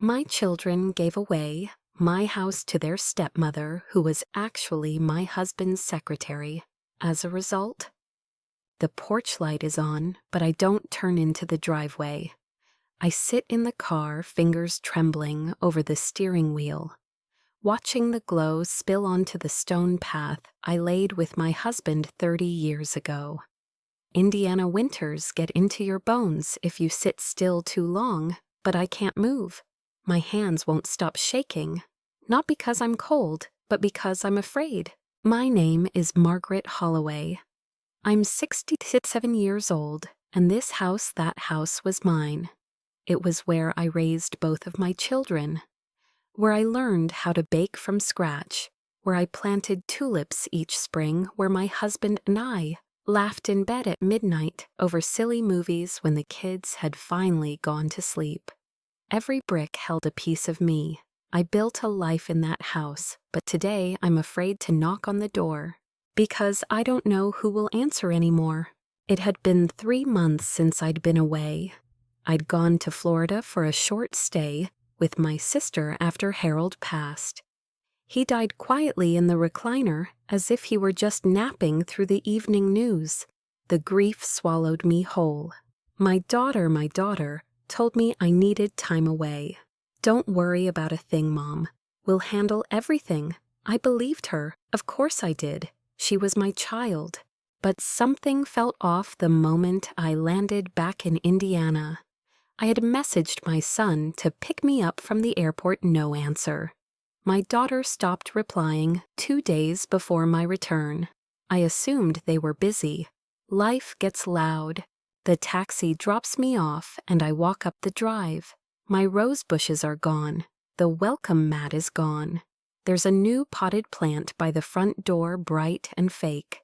My children gave away my house to their stepmother, who was actually my husband's secretary. As a result, the porch light is on, but I don't turn into the driveway. I sit in the car, fingers trembling over the steering wheel, watching the glow spill onto the stone path I laid with my husband 30 years ago. Indiana winters get into your bones if you sit still too long, but I can't move. My hands won't stop shaking, not because I'm cold, but because I'm afraid. My name is Margaret Holloway. I'm 67 years old, and this house, that house, was mine. It was where I raised both of my children, where I learned how to bake from scratch, where I planted tulips each spring, where my husband and I laughed in bed at midnight over silly movies when the kids had finally gone to sleep. Every brick held a piece of me. I built a life in that house, but today I'm afraid to knock on the door because I don't know who will answer anymore. It had been 3 months since I'd been away. I'd gone to Florida for a short stay with my sister after Harold passed. He died quietly in the recliner as if he were just napping through the evening news. The grief swallowed me whole. My daughter told me I needed time away. "Don't worry about a thing, Mom. We'll handle everything." I believed her. Of course I did. She was my child. But something felt off the moment I landed back in Indiana. I had messaged my son to pick me up from the airport, no answer. My daughter stopped replying 2 days before my return. I assumed they were busy. Life gets loud. The taxi drops me off and I walk up the drive. My rose bushes are gone. The welcome mat is gone. There's a new potted plant by the front door, bright and fake.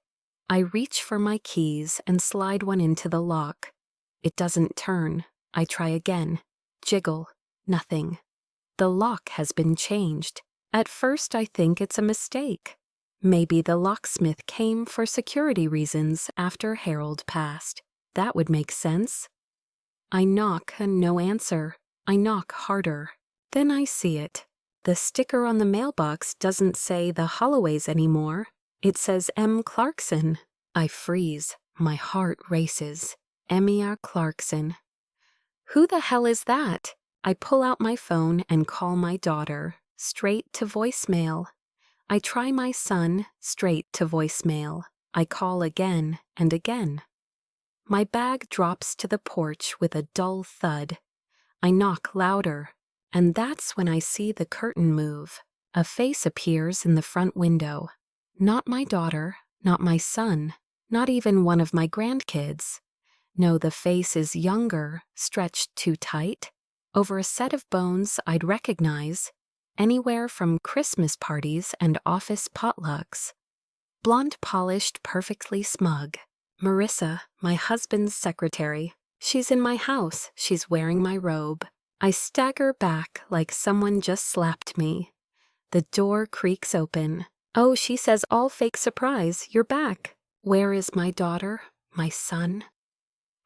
I reach for my keys and slide one into the lock. It doesn't turn. I try again. Jiggle. Nothing. The lock has been changed. At first I think it's a mistake. Maybe the locksmith came for security reasons after Harold passed. That would make sense. I knock and no answer. I knock harder. Then I see it. The sticker on the mailbox doesn't say the Holloways anymore. It says M. Clarkson. I freeze. My heart races. Emia Clarkson. Who the hell is that? I pull out my phone and call my daughter. Straight to voicemail. I try my son. Straight to voicemail. I call again and again. My bag drops to the porch with a dull thud. I knock louder, and that's when I see the curtain move. A face appears in the front window. Not my daughter, not my son, not even one of my grandkids. No, the face is younger, stretched too tight, over a set of bones I'd recognize, anywhere from Christmas parties and office potlucks. Blonde polished, perfectly smug. Marissa, my husband's secretary. She's in my house. She's wearing my robe. I stagger back like someone just slapped me. The door creaks open. "Oh," she says, "all fake surprise. You're back." Where is my daughter? My son?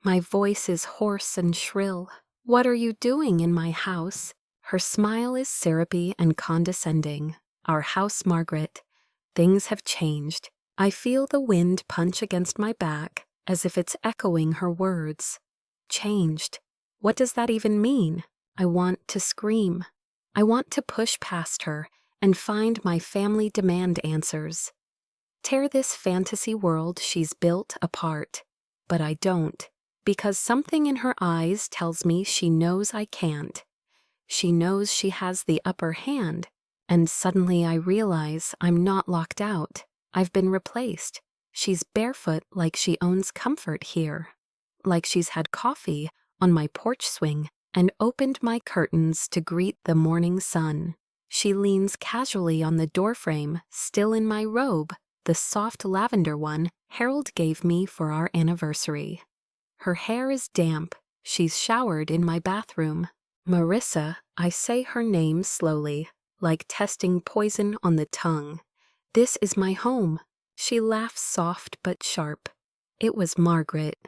My voice is hoarse and shrill. "What are you doing in my house?" Her smile is syrupy and condescending. Our house, Margaret. Things have changed. I feel the wind punch against my back as if it's echoing her words. Changed. What does that even mean? I want to scream. I want to push past her and find my family demand answers. Tear this fantasy world she's built apart. But I don't, because something in her eyes tells me she knows I can't. She knows she has the upper hand, and suddenly I realize I'm not locked out. I've been replaced. She's barefoot like she owns comfort here. Like she's had coffee on my porch swing and opened my curtains to greet the morning sun. She leans casually on the doorframe, still in my robe, the soft lavender one Harold gave me for our anniversary. Her hair is damp. She's showered in my bathroom. Marissa, I say her name slowly, like testing poison on the tongue. This is my home. She laughs soft but sharp. It was Margaret.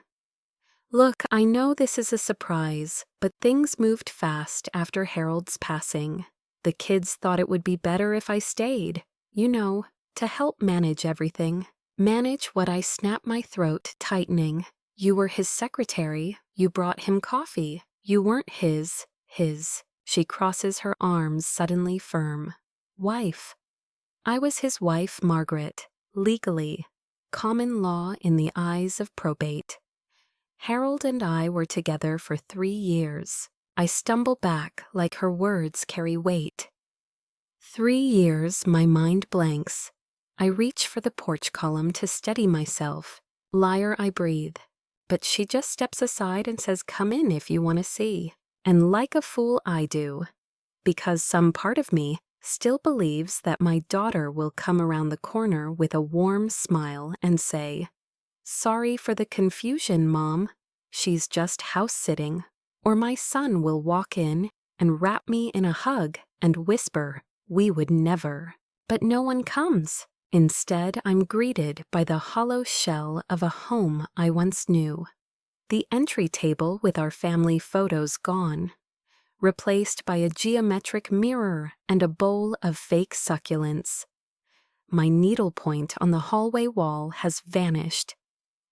Look, I know this is a surprise, but things moved fast after Harold's passing. The kids thought it would be better if I stayed, to help manage everything. Manage what I snapped my throat tightening. You were his secretary. You brought him coffee. You weren't his. She crosses her arms suddenly firm. Wife. I was his wife, Margaret. Legally. Common law in the eyes of probate. Harold and I were together for 3 years. I stumble back like her words carry weight. 3 years, my mind blanks. I reach for the porch column to steady myself. Liar, I breathe. But she just steps aside and says, "Come in if you want to see." And like a fool, I do. Because some part of me still believes that my daughter will come around the corner with a warm smile and say, "Sorry for the confusion, Mom. She's just house-sitting." Or my son will walk in and wrap me in a hug and whisper, "We would never." But no one comes. Instead, I'm greeted by the hollow shell of a home I once knew. The entry table with our family photos gone, replaced by a geometric mirror and a bowl of fake succulents. My needlepoint on the hallway wall has vanished.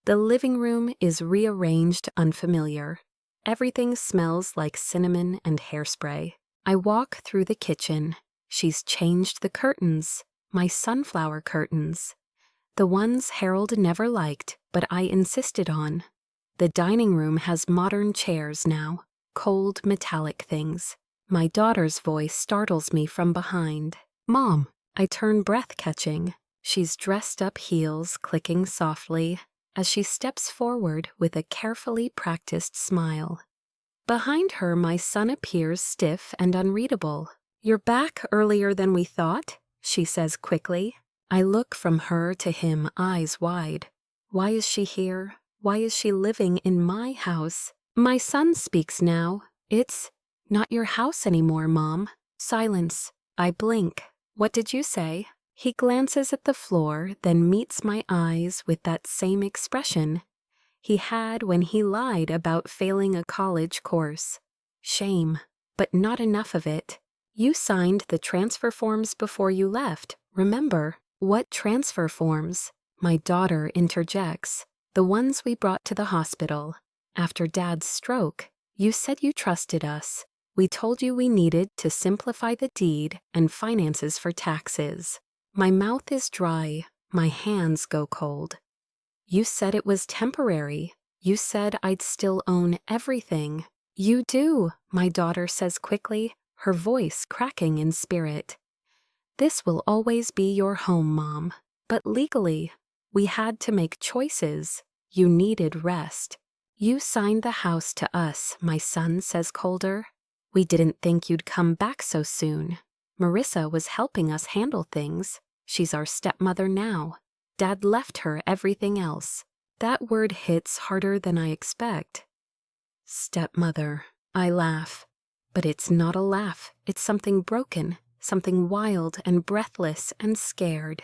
The living room is rearranged unfamiliar. Everything smells like cinnamon and hairspray. I walk through the kitchen. She's changed the curtains, my sunflower curtains. The ones Harold never liked, but I insisted on. The dining room has modern chairs now, cold metallic things. My daughter's voice startles me from behind. "Mom." I turn breath-catching. She's dressed up heels clicking softly as she steps forward with a carefully practiced smile. Behind her, my son appears stiff and unreadable. "You're back earlier than we thought," she says quickly. I look from her to him, eyes wide. Why is she here? Why is she living in my house? My son speaks now. "It's not your house anymore, Mom." Silence. I blink. "What did you say?" He glances at the floor, then meets my eyes with that same expression he had when he lied about failing a college course. Shame, but not enough of it. "You signed the transfer forms before you left, remember?" "What transfer forms?" My daughter interjects. "The ones we brought to the hospital. After Dad's stroke, you said you trusted us. We told you we needed to simplify the deed and finances for taxes." My mouth is dry. My hands go cold. "You said it was temporary. You said I'd still own everything." "You do," my daughter says quickly, her voice cracking in spirit. "This will always be your home, Mom. But legally, we had to make choices. You needed rest." "You signed the house to us," my son says colder. "We didn't think you'd come back so soon. Marissa was helping us handle things. She's our stepmother now. Dad left her everything else." That word hits harder than I expect. Stepmother. I laugh. But it's not a laugh. It's something broken, something wild and breathless and scared.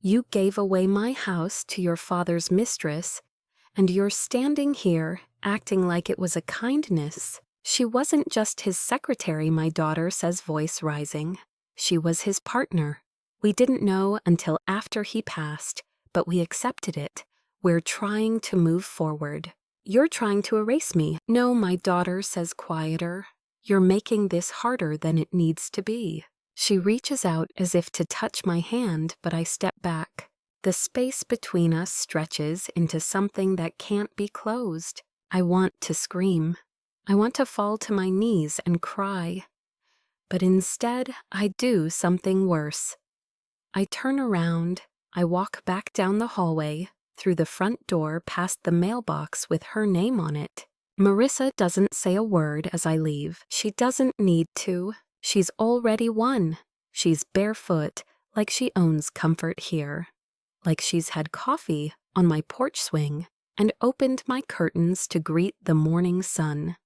You gave away my house to your father's mistress, and you're standing here acting like it was a kindness. She wasn't just his secretary, my daughter says, voice rising. She was his partner. We didn't know until after he passed, but we accepted it. We're trying to move forward. You're trying to erase me. No, my daughter says quieter. You're making this harder than it needs to be. She reaches out as if to touch my hand, but I step back. The space between us stretches into something that can't be closed. I want to scream. I want to fall to my knees and cry. But instead, I do something worse. I turn around. I walk back down the hallway, through the front door past the mailbox with her name on it. Marissa doesn't say a word as I leave. She doesn't need to. She's already won. She's barefoot, like she owns comfort here. Like she's had coffee on my porch swing and opened my curtains to greet the morning sun.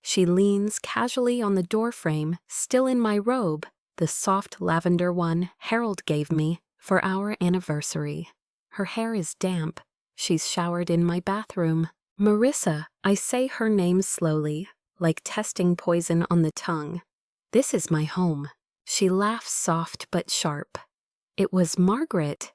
She leans casually on the doorframe, still in my robe, the soft lavender one Harold gave me for our anniversary. Her hair is damp. She's showered in my bathroom. Marissa, I say her name slowly, like testing poison on the tongue. This is my home. She laughs soft but sharp. It was Margaret.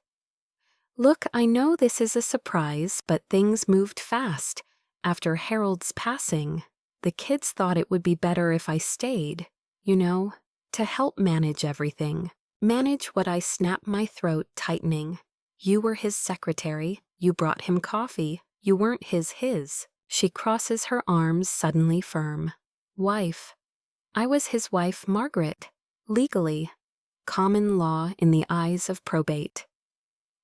Look, I know this is a surprise, but things moved fast. After Harold's passing, the kids thought it would be better if I stayed, to help manage everything. Manage what I snapped my throat tightening. You were his secretary. You brought him coffee. You weren't his. She crosses her arms suddenly firm. Wife. I was his wife, Margaret. Legally. Common law in the eyes of probate.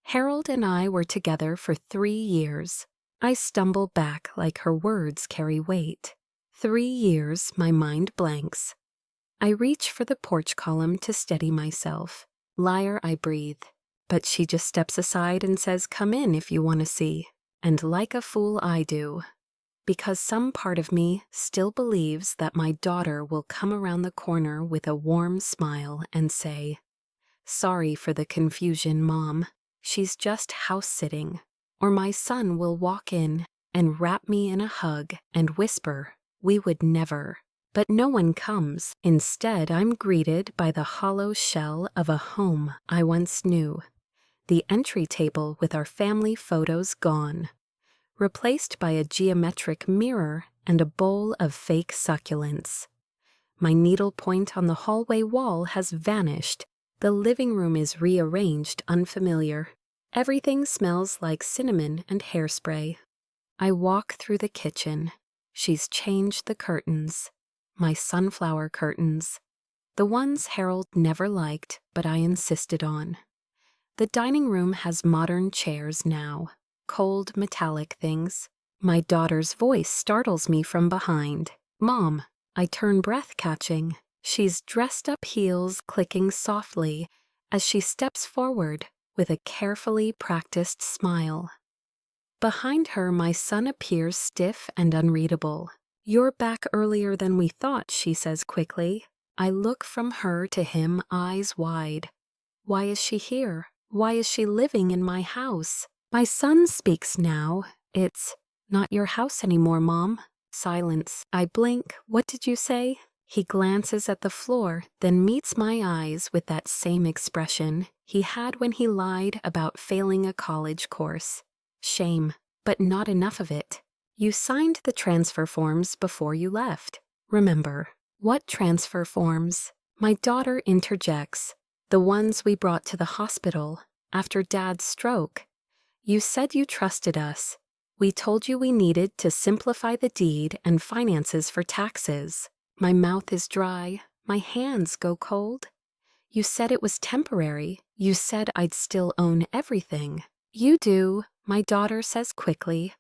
Harold and I were together for 3 years. I stumble back like her words carry weight. 3 years, my mind blanks. I reach for the porch column to steady myself. Liar, I breathe. But she just steps aside and says, "Come in if you want to see." And like a fool I do. Because some part of me still believes that my daughter will come around the corner with a warm smile and say, "Sorry for the confusion, Mom. She's just house-sitting." Or my son will walk in and wrap me in a hug and whisper, "We would never." But no one comes. Instead, I'm greeted by the hollow shell of a home I once knew. The entry table with our family photos gone, replaced by a geometric mirror and a bowl of fake succulents. My needlepoint on the hallway wall has vanished. The living room is rearranged unfamiliar. Everything smells like cinnamon and hairspray. I walk through the kitchen. She's changed the curtains. My sunflower curtains. The ones Harold never liked, but I insisted on. The dining room has modern chairs now. Cold metallic things. My daughter's voice startles me from behind. "Mom." I turn breath-catching. She's dressed up heels clicking softly as she steps forward with a carefully practiced smile. Behind her, my son appears stiff and unreadable. "You're back earlier than we thought," she says quickly. I look from her to him, eyes wide. Why is she here? Why is she living in my house? My son speaks now. "It's not your house anymore, Mom." Silence. I blink. "What did you say?" He glances at the floor, then meets my eyes with that same expression he had when he lied about failing a college course. Shame, but not enough of it. "You signed the transfer forms before you left. Remember." "What transfer forms?" My daughter interjects. "The ones we brought to the hospital after Dad's stroke. You said you trusted us. We told you we needed to simplify the deed and finances for taxes." My mouth is dry. My hands go cold. "You said it was temporary. You said I'd still own everything." "You do," my daughter says quickly,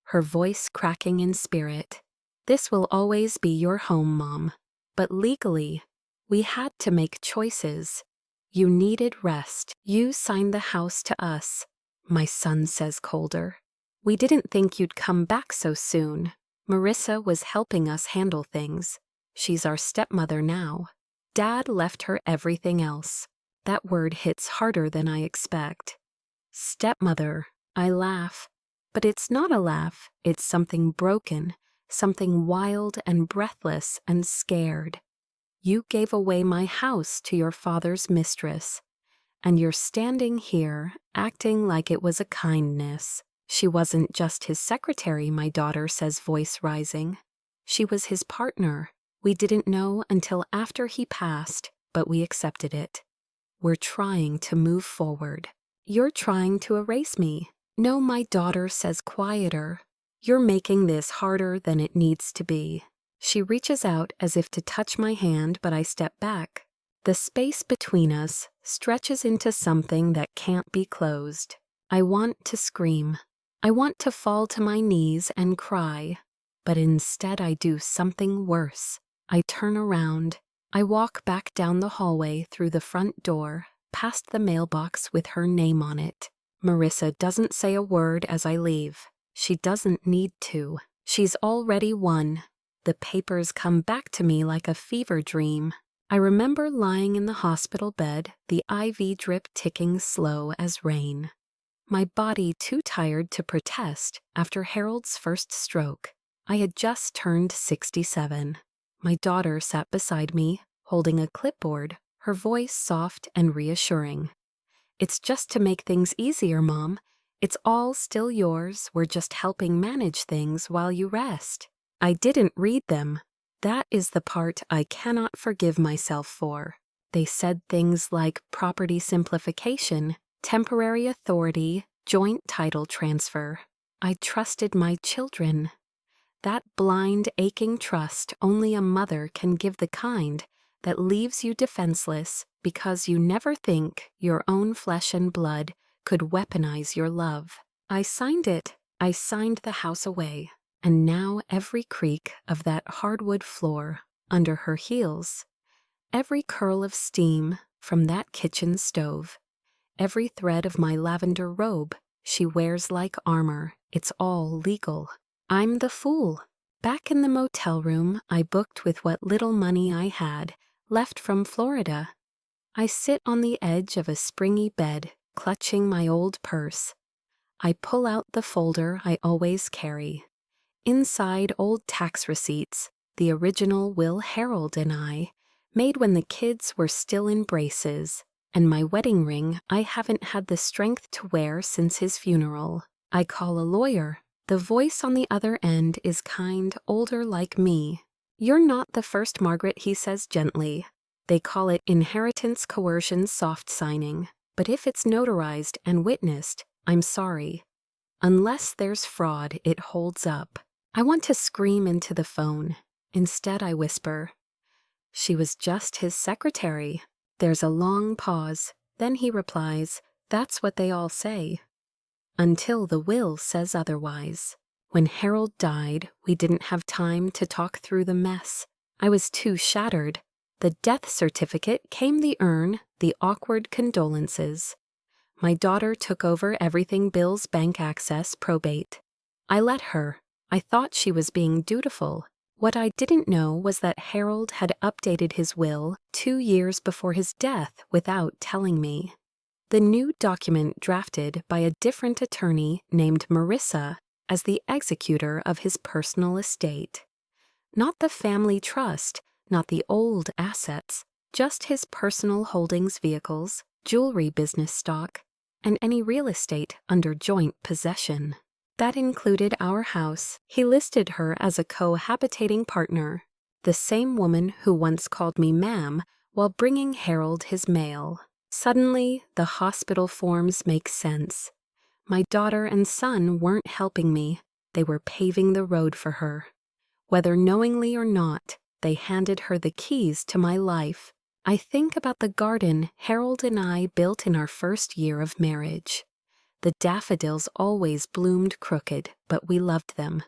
her voice cracking in spirit. "This will always be your home, Mom. But legally, we had to make choices. You needed rest. You signed the house to us." My son says colder. "We didn't think you'd come back so soon. Marissa was helping us handle things. She's our stepmother now. Dad left her everything else." That word hits harder than I expect. Stepmother. I laugh. But it's not a laugh. It's something broken, something wild and breathless and scared. You gave away my house to your father's mistress, and you're standing here acting like it was a kindness. She wasn't just his secretary, my daughter says, voice rising. She was his partner. We didn't know until after he passed, but we accepted it. We're trying to move forward. You're trying to erase me. No, my daughter says quieter. You're making this harder than it needs to be. She reaches out as if to touch my hand, but I step back. The space between us stretches into something that can't be closed. I want to scream. I want to fall to my knees and cry. But instead I do something worse. I turn around. I walk back down the hallway through the front door, past the mailbox with her name on it. Marissa doesn't say a word as I leave. She doesn't need to. She's already won. The papers come back to me like a fever dream. I remember lying in the hospital bed, the IV drip ticking slow as rain. my body too tired to protest after Harold's first stroke. I had just turned 67. My daughter sat beside me, holding a clipboard, her voice soft and reassuring. "It's just to make things easier, Mom. It's all still yours. We're just helping manage things while you rest." I didn't read them. That is the part I cannot forgive myself for. They said things like property simplification, temporary authority, joint title transfer. I trusted my children. That blind, aching trust only a mother can give, the kind that leaves you defenseless because you never think your own flesh and blood could weaponize your love. I signed it. I signed the house away, and now every creak of that hardwood floor under her heels, every curl of steam from that kitchen stove, every thread of my lavender robe she wears like armor, it's all legal. I'm the fool. Back in the motel room I booked with what little money I had left from Florida, I sit on the edge of a springy bed, clutching my old purse. I pull out the folder I always carry. Inside, old tax receipts, the original Will Harold and I, made when the kids were still in braces, and my wedding ring I haven't had the strength to wear since his funeral. I call a lawyer. The voice on the other end is kind, older like me. "You're not the first, Margaret," he says gently. They call it inheritance coercion soft signing, but if it's notarized and witnessed, I'm sorry. Unless there's fraud, it holds up. I want to scream into the phone. Instead, I whisper, "She was just his secretary." There's a long pause. Then he replies, "That's what they all say." Until the will says otherwise. When Harold died, we didn't have time to talk through the mess. I was too shattered. The death certificate came, the urn, the awkward condolences. My daughter took over everything: bills, bank access, probate. I let her. I thought she was being dutiful. What I didn't know was that Harold had updated his will 2 years before his death without telling me. The new document drafted by a different attorney named Marissa as the executor of his personal estate. Not the family trust, not the old assets, just his personal holdings, vehicles, jewelry business stock, and any real estate under joint possession. That included our house. He listed her as a cohabitating partner, the same woman who once called me ma'am while bringing Harold his mail. Suddenly, the hospital forms make sense. My daughter and son weren't helping me. They were paving the road for her. Whether knowingly or not, they handed her the keys to my life. I think about the garden Harold and I built in our first year of marriage. The daffodils always bloomed crooked, but we loved them.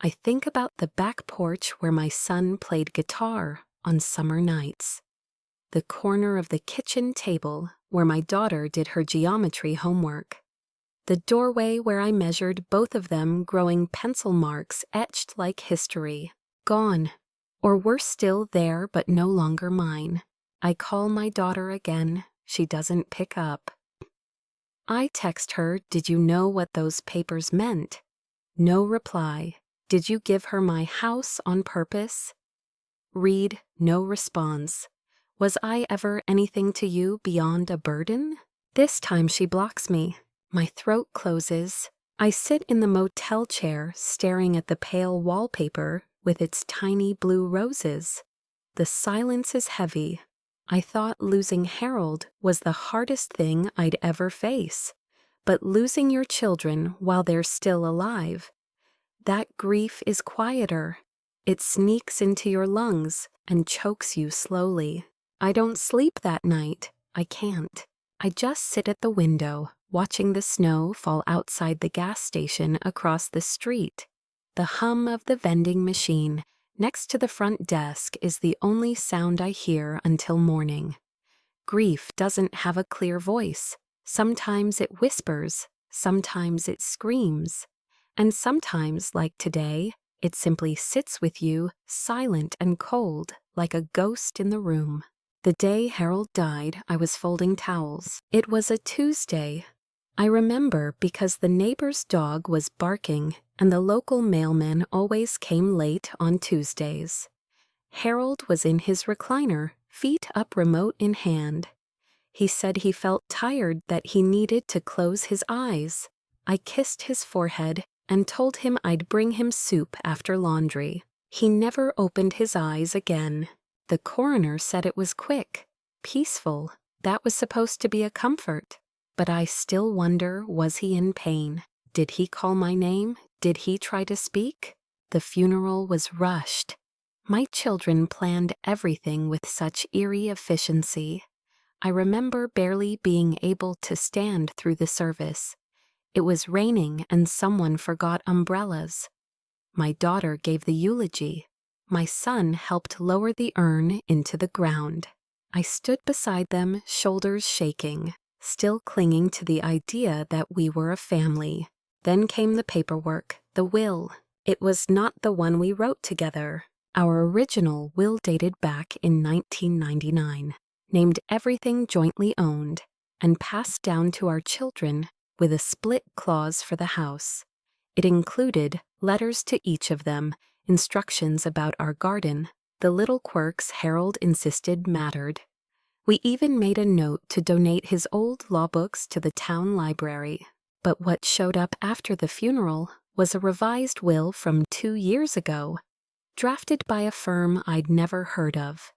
I think about the back porch where my son played guitar on summer nights. The corner of the kitchen table where my daughter did her geometry homework. The doorway where I measured both of them, growing pencil marks etched like history. Gone. Or worse still, there but no longer mine. I call my daughter again. She doesn't pick up. I text her, "Did you know what those papers meant?" No reply. "Did you give her my house on purpose?" Read, no response. Was I ever anything to you beyond a burden? This time she blocks me. My throat closes. I sit in the motel chair staring at the pale wallpaper with its tiny blue roses. The silence is heavy. I thought losing Harold was the hardest thing I'd ever face. But losing your children while they're still alive, that grief is quieter. It sneaks into your lungs and chokes you slowly. I don't sleep that night. I can't. I just sit at the window, watching the snow fall outside the gas station across the street. The hum of the vending machine next to the front desk is the only sound I hear until morning. Grief doesn't have a clear voice. Sometimes it whispers, sometimes it screams, and sometimes, like today, it simply sits with you, silent and cold, like a ghost in the room. The day Harold died, I was folding towels. It was a Tuesday. I remember because the neighbor's dog was barking and the local mailman always came late on Tuesdays. Harold was in his recliner, feet up, remote in hand. He said he felt tired, that he needed to close his eyes. I kissed his forehead and told him I'd bring him soup after laundry. He never opened his eyes again. The coroner said it was quick, peaceful. That was supposed to be a comfort. But I still wonder, was he in pain? Did he call my name? Did he try to speak? The funeral was rushed. My children planned everything with such eerie efficiency. I remember barely being able to stand through the service. It was raining and someone forgot umbrellas. My daughter gave the eulogy. My son helped lower the urn into the ground. I stood beside them, shoulders shaking, still clinging to the idea that we were a family. Then came the paperwork, the will. It was not the one we wrote together. Our original will dated back in 1999, named everything jointly owned, and passed down to our children with a split clause for the house. It included letters to each of them, instructions about our garden, the little quirks Harold insisted mattered. We even made a note to donate his old law books to the town library. But what showed up after the funeral was a revised will from 2 years ago, drafted by a firm I'd never heard of.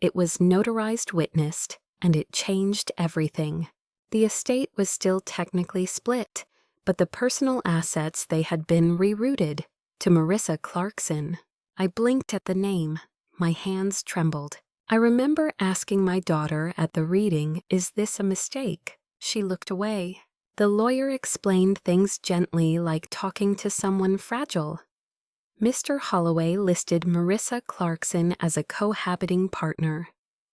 It was notarized, witnessed, and it changed everything. The estate was still technically split, but the personal assets, they had been rerouted to Marissa Clarkson. I blinked at the name. My hands trembled. I remember asking my daughter at the reading, "Is this a mistake?" She looked away. The lawyer explained things gently, like talking to someone fragile. Mr. Holloway listed Marissa Clarkson as a cohabiting partner.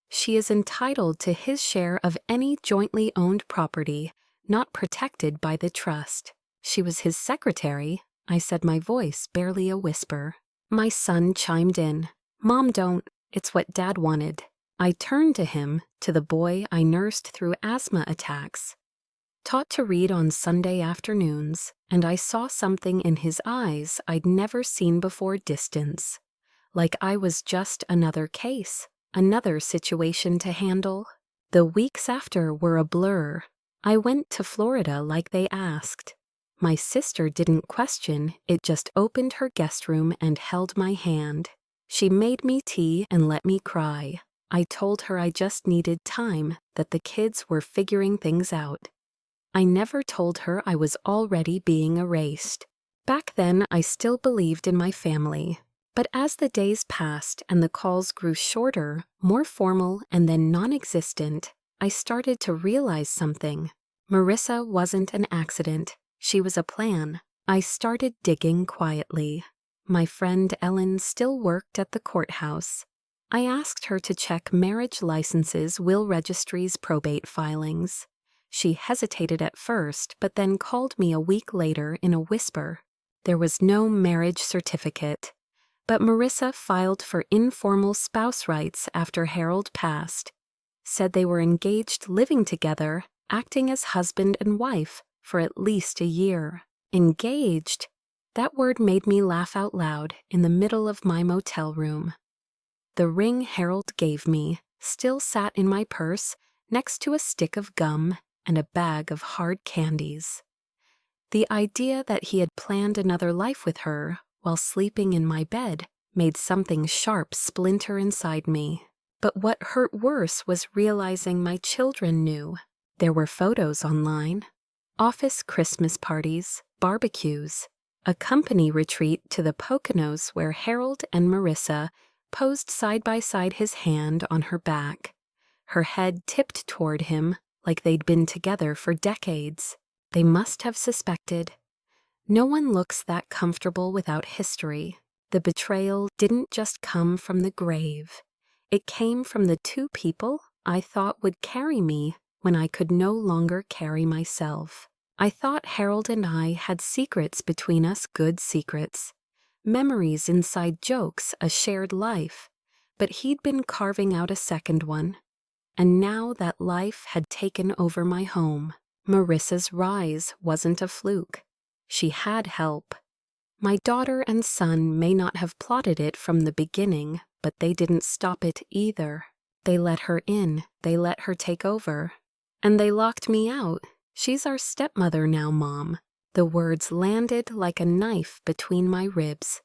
She is entitled to his share of any jointly owned property not protected by the trust. She was his secretary, I said, my voice barely a whisper. My son chimed in. "Mom, don't. It's what Dad wanted." I turned to him, to the boy I nursed through asthma attacks. Taught to read on Sunday afternoons, and I saw something in his eyes I'd never seen before: distance. Like I was just another case, another situation to handle. The weeks after were a blur. I went to Florida like they asked. My sister didn't question, it just opened her guest room and held my hand. She made me tea and let me cry. I told her I just needed time, that the kids were figuring things out. I never told her I was already being erased. Back then, I still believed in my family. But as the days passed and the calls grew shorter, more formal, and then non-existent, I started to realize something. Marissa wasn't an accident. She was a plan. I started digging quietly. My friend Ellen still worked at the courthouse. I asked her to check marriage licenses, will registries, probate filings. She hesitated at first, but then called me a week later in a whisper. There was no marriage certificate, but Marissa filed for informal spouse rights after Harold passed. Said they were engaged, living together, acting as husband and wife for at least a year. Engaged? That word made me laugh out loud in the middle of my motel room. The ring Harold gave me still sat in my purse next to a stick of gum and a bag of hard candies. The idea that he had planned another life with her while sleeping in my bed made something sharp splinter inside me. But what hurt worse was realizing my children knew. There were photos online, office Christmas parties, barbecues, a company retreat to the Poconos where Harold and Marissa posed side by side, his hand on her back, her head tipped toward him like they'd been together for decades. They must have suspected. No one looks that comfortable without history. The betrayal didn't just come from the grave. It came from the two people I thought would carry me when I could no longer carry myself. I thought Harold and I had secrets between us, good secrets. Memories inside jokes, a shared life. But he'd been carving out a second one. And now that life had taken over my home. Marissa's rise wasn't a fluke. She had help. My daughter and son may not have plotted it from the beginning, but they didn't stop it either. They let her in, they let her take over. And they locked me out. She's our stepmother now, Mom. The words landed like a knife between my ribs.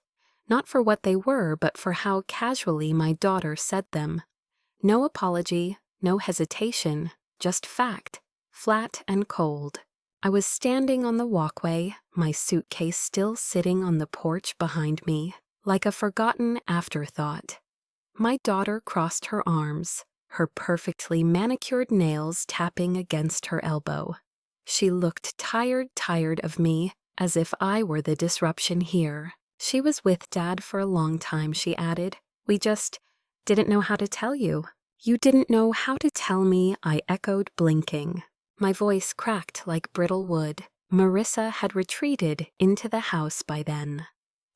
Not for what they were, but for how casually my daughter said them. No apology, no hesitation, just fact, flat and cold. I was standing on the walkway, my suitcase still sitting on the porch behind me, like a forgotten afterthought. My daughter crossed her arms, her perfectly manicured nails tapping against her elbow. She looked tired of me, as if I were the disruption here. She was with Dad for a long time, she added. We just didn't know how to tell you. You didn't know how to tell me, I echoed, blinking. My voice cracked like brittle wood. Marissa had retreated into the house by then.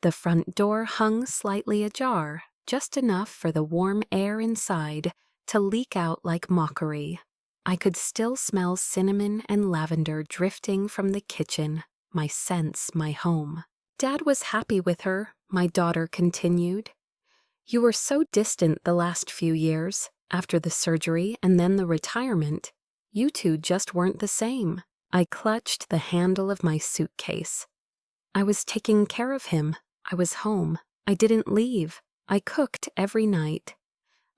The front door hung slightly ajar, just enough for the warm air inside to leak out like mockery. I could still smell cinnamon and lavender drifting from the kitchen, my sense, my home. Dad was happy with her, my daughter continued. You were so distant the last few years, after the surgery and then the retirement. You two just weren't the same. I clutched the handle of my suitcase. I was taking care of him. I was home. I didn't leave. I cooked every night.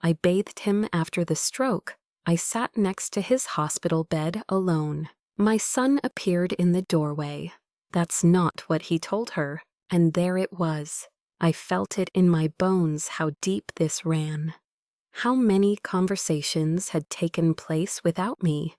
I bathed him after the stroke. I sat next to his hospital bed alone. My son appeared in the doorway. That's not what he told her, and there it was. I felt it in my bones how deep this ran. How many conversations had taken place without me?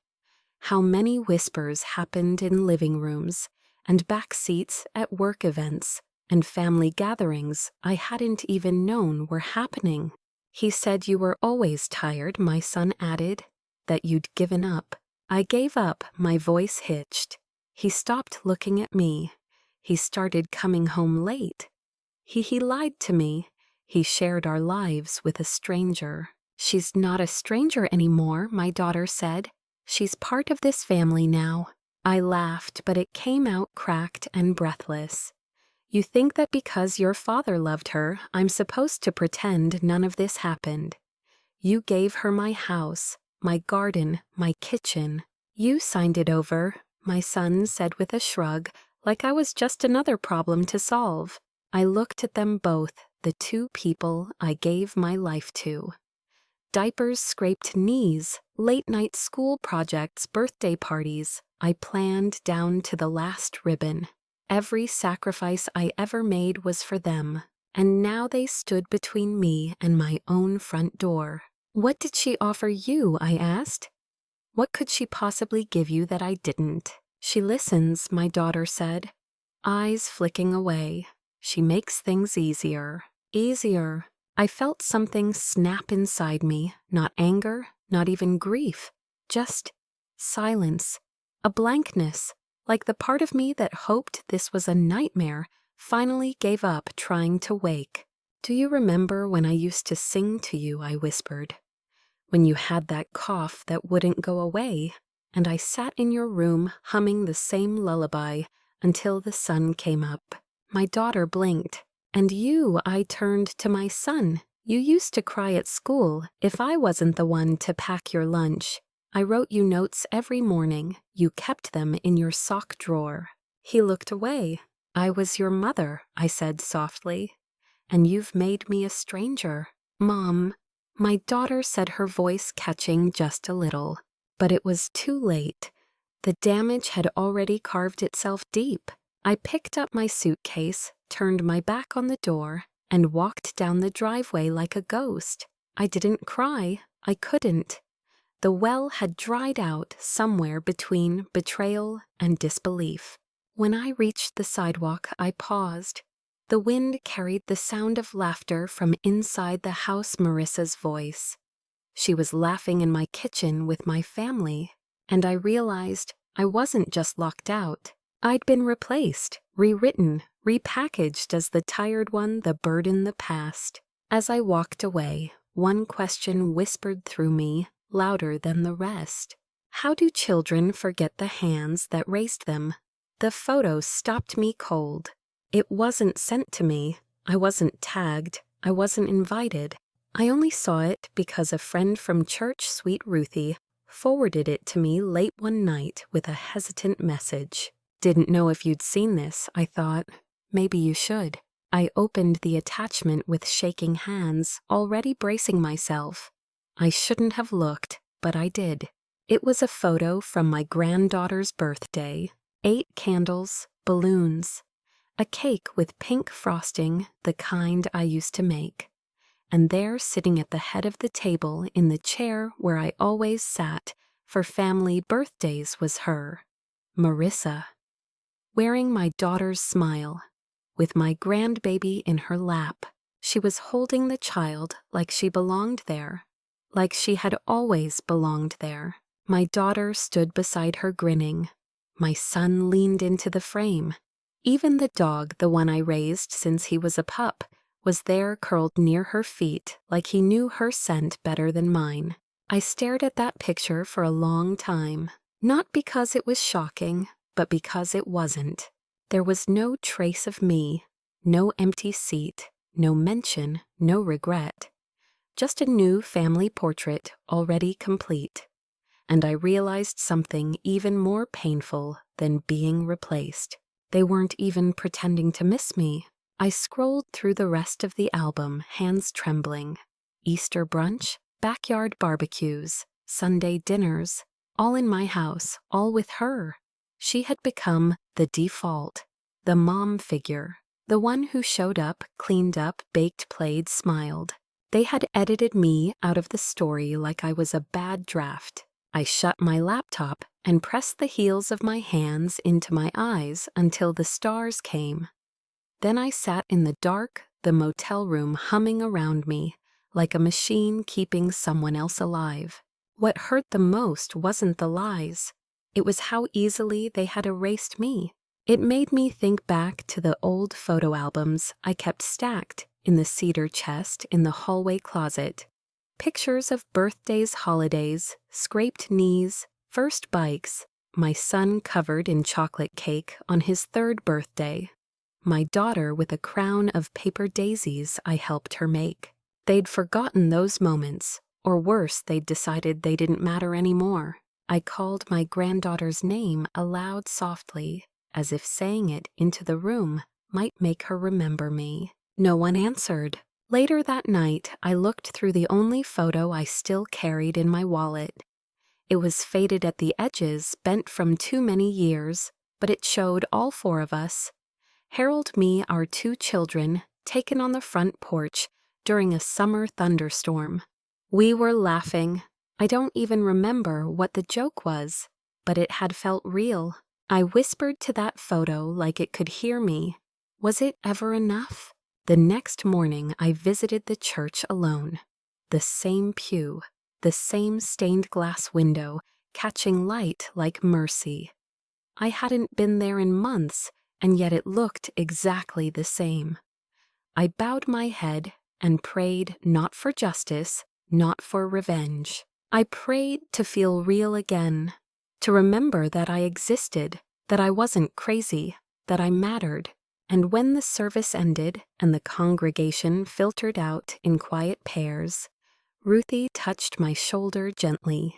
How many whispers happened in living rooms, and back seats at work events, and family gatherings I hadn't even known were happening? He said you were always tired, my son added, that you'd given up. I gave up, my voice hitched. He stopped looking at me. He started coming home late. He lied to me. He shared our lives with a stranger. She's not a stranger anymore, my daughter said. She's part of this family now. I laughed, but it came out cracked and breathless. You think that because your father loved her, I'm supposed to pretend none of this happened. You gave her my house, my garden, my kitchen. You signed it over, my son said with a shrug, like I was just another problem to solve. I looked at them both, the two people I gave my life to. Diapers, scraped knees, late-night school projects, birthday parties. I planned down to the last ribbon. Every sacrifice I ever made was for them, and now they stood between me and my own front door. What did she offer you? I asked. What could she possibly give you that I didn't? She listens, my daughter said, eyes flicking away. She makes things easier. Easier. I felt something snap inside me, not anger, not even grief, just silence, a blankness, like the part of me that hoped this was a nightmare finally gave up trying to wake. Do you remember when I used to sing to you, I whispered, when you had that cough that wouldn't go away, and I sat in your room humming the same lullaby until the sun came up. My daughter blinked. And you, I turned to my son. You used to cry at school if I wasn't the one to pack your lunch. I wrote you notes every morning. You kept them in your sock drawer. He looked away. I was your mother, I said softly. And you've made me a stranger. Mom, my daughter said, her voice catching just a little. But it was too late. The damage had already carved itself deep. I picked up my suitcase, turned my back on the door, and walked down the driveway like a ghost. I didn't cry. I couldn't. The well had dried out somewhere between betrayal and disbelief. When I reached the sidewalk, I paused. The wind carried the sound of laughter from inside the house, Marissa's voice. She was laughing in my kitchen with my family, and I realized I wasn't just locked out. I'd been replaced, rewritten, repackaged as the tired one, the burden, the past. As I walked away, one question whispered through me, louder than the rest. How do children forget the hands that raised them? The photo stopped me cold. It wasn't sent to me. I wasn't tagged. I wasn't invited. I only saw it because a friend from church, Sweet Ruthie, forwarded it to me late one night with a hesitant message. Didn't know if you'd seen this, I thought. Maybe you should. I opened the attachment with shaking hands, already bracing myself. I shouldn't have looked, but I did. It was a photo from my granddaughter's birthday. 8 candles, balloons, a cake with pink frosting, the kind I used to make. And there, sitting at the head of the table in the chair where I always sat for family birthdays, was her, Marissa, wearing my daughter's smile, with my grandbaby in her lap. She was holding the child like she belonged there, like she had always belonged there. My daughter stood beside her grinning. My son leaned into the frame. Even the dog, the one I raised since he was a pup, was there curled near her feet like he knew her scent better than mine. I stared at that picture for a long time, not because it was shocking, but because it wasn't. There was no trace of me, no empty seat, no mention, no regret. Just a new family portrait already complete. And I realized something even more painful than being replaced. They weren't even pretending to miss me. I scrolled through the rest of the album, hands trembling. Easter brunch, backyard barbecues, Sunday dinners, all in my house, all with her. She had become the default, the mom figure, the one who showed up, cleaned up, baked, played, smiled. They had edited me out of the story like I was a bad draft. I shut my laptop and pressed the heels of my hands into my eyes until the stars came. Then I sat in the dark, the motel room humming around me, like a machine keeping someone else alive. What hurt the most wasn't the lies. It was how easily they had erased me. It made me think back to the old photo albums I kept stacked in the cedar chest in the hallway closet. Pictures of birthdays, holidays, scraped knees, first bikes, my son covered in chocolate cake on his 3rd birthday, my daughter with a crown of paper daisies I helped her make. They'd forgotten those moments, or worse, they'd decided they didn't matter anymore. I called my granddaughter's name aloud softly, as if saying it into the room might make her remember me. No one answered. Later that night, I looked through the only photo I still carried in my wallet. It was faded at the edges, bent from too many years, but it showed all 4 of us. Harold, me, our 2 children, taken on the front porch during a summer thunderstorm. We were laughing. I don't even remember what the joke was, but it had felt real. I whispered to that photo like it could hear me. Was it ever enough? The next morning, I visited the church alone. The same pew, the same stained glass window, catching light like mercy. I hadn't been there in months, and yet it looked exactly the same. I bowed my head and prayed not for justice, not for revenge. I prayed to feel real again, to remember that I existed, that I wasn't crazy, that I mattered. And when the service ended and the congregation filtered out in quiet pairs, Ruthie touched my shoulder gently.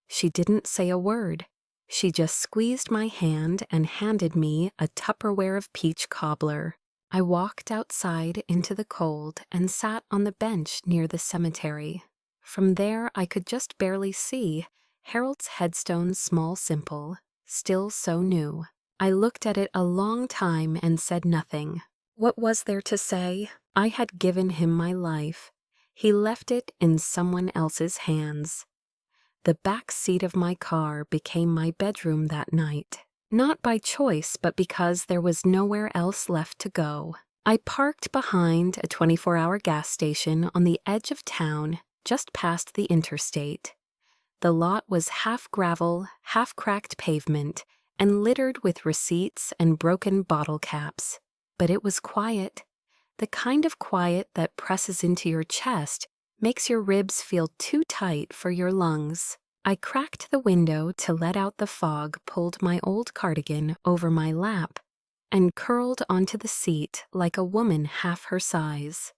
She didn't say a word. She just squeezed my hand and handed me a Tupperware of peach cobbler. I walked outside into the cold and sat on the bench near the cemetery. From there, I could just barely see Harold's headstone, small, simple, still so new. I looked at it a long time and said nothing. What was there to say? I had given him my life. He left it in someone else's hands. The back seat of my car became my bedroom that night. Not by choice, but because there was nowhere else left to go. I parked behind a 24-hour gas station on the edge of town, just past the interstate. The lot was half gravel, half cracked pavement, and littered with receipts and broken bottle caps. But it was quiet. The kind of quiet that presses into your chest, makes your ribs feel too tight for your lungs. I cracked the window to let out the fog, pulled my old cardigan over my lap, and curled onto the seat like a woman half her size.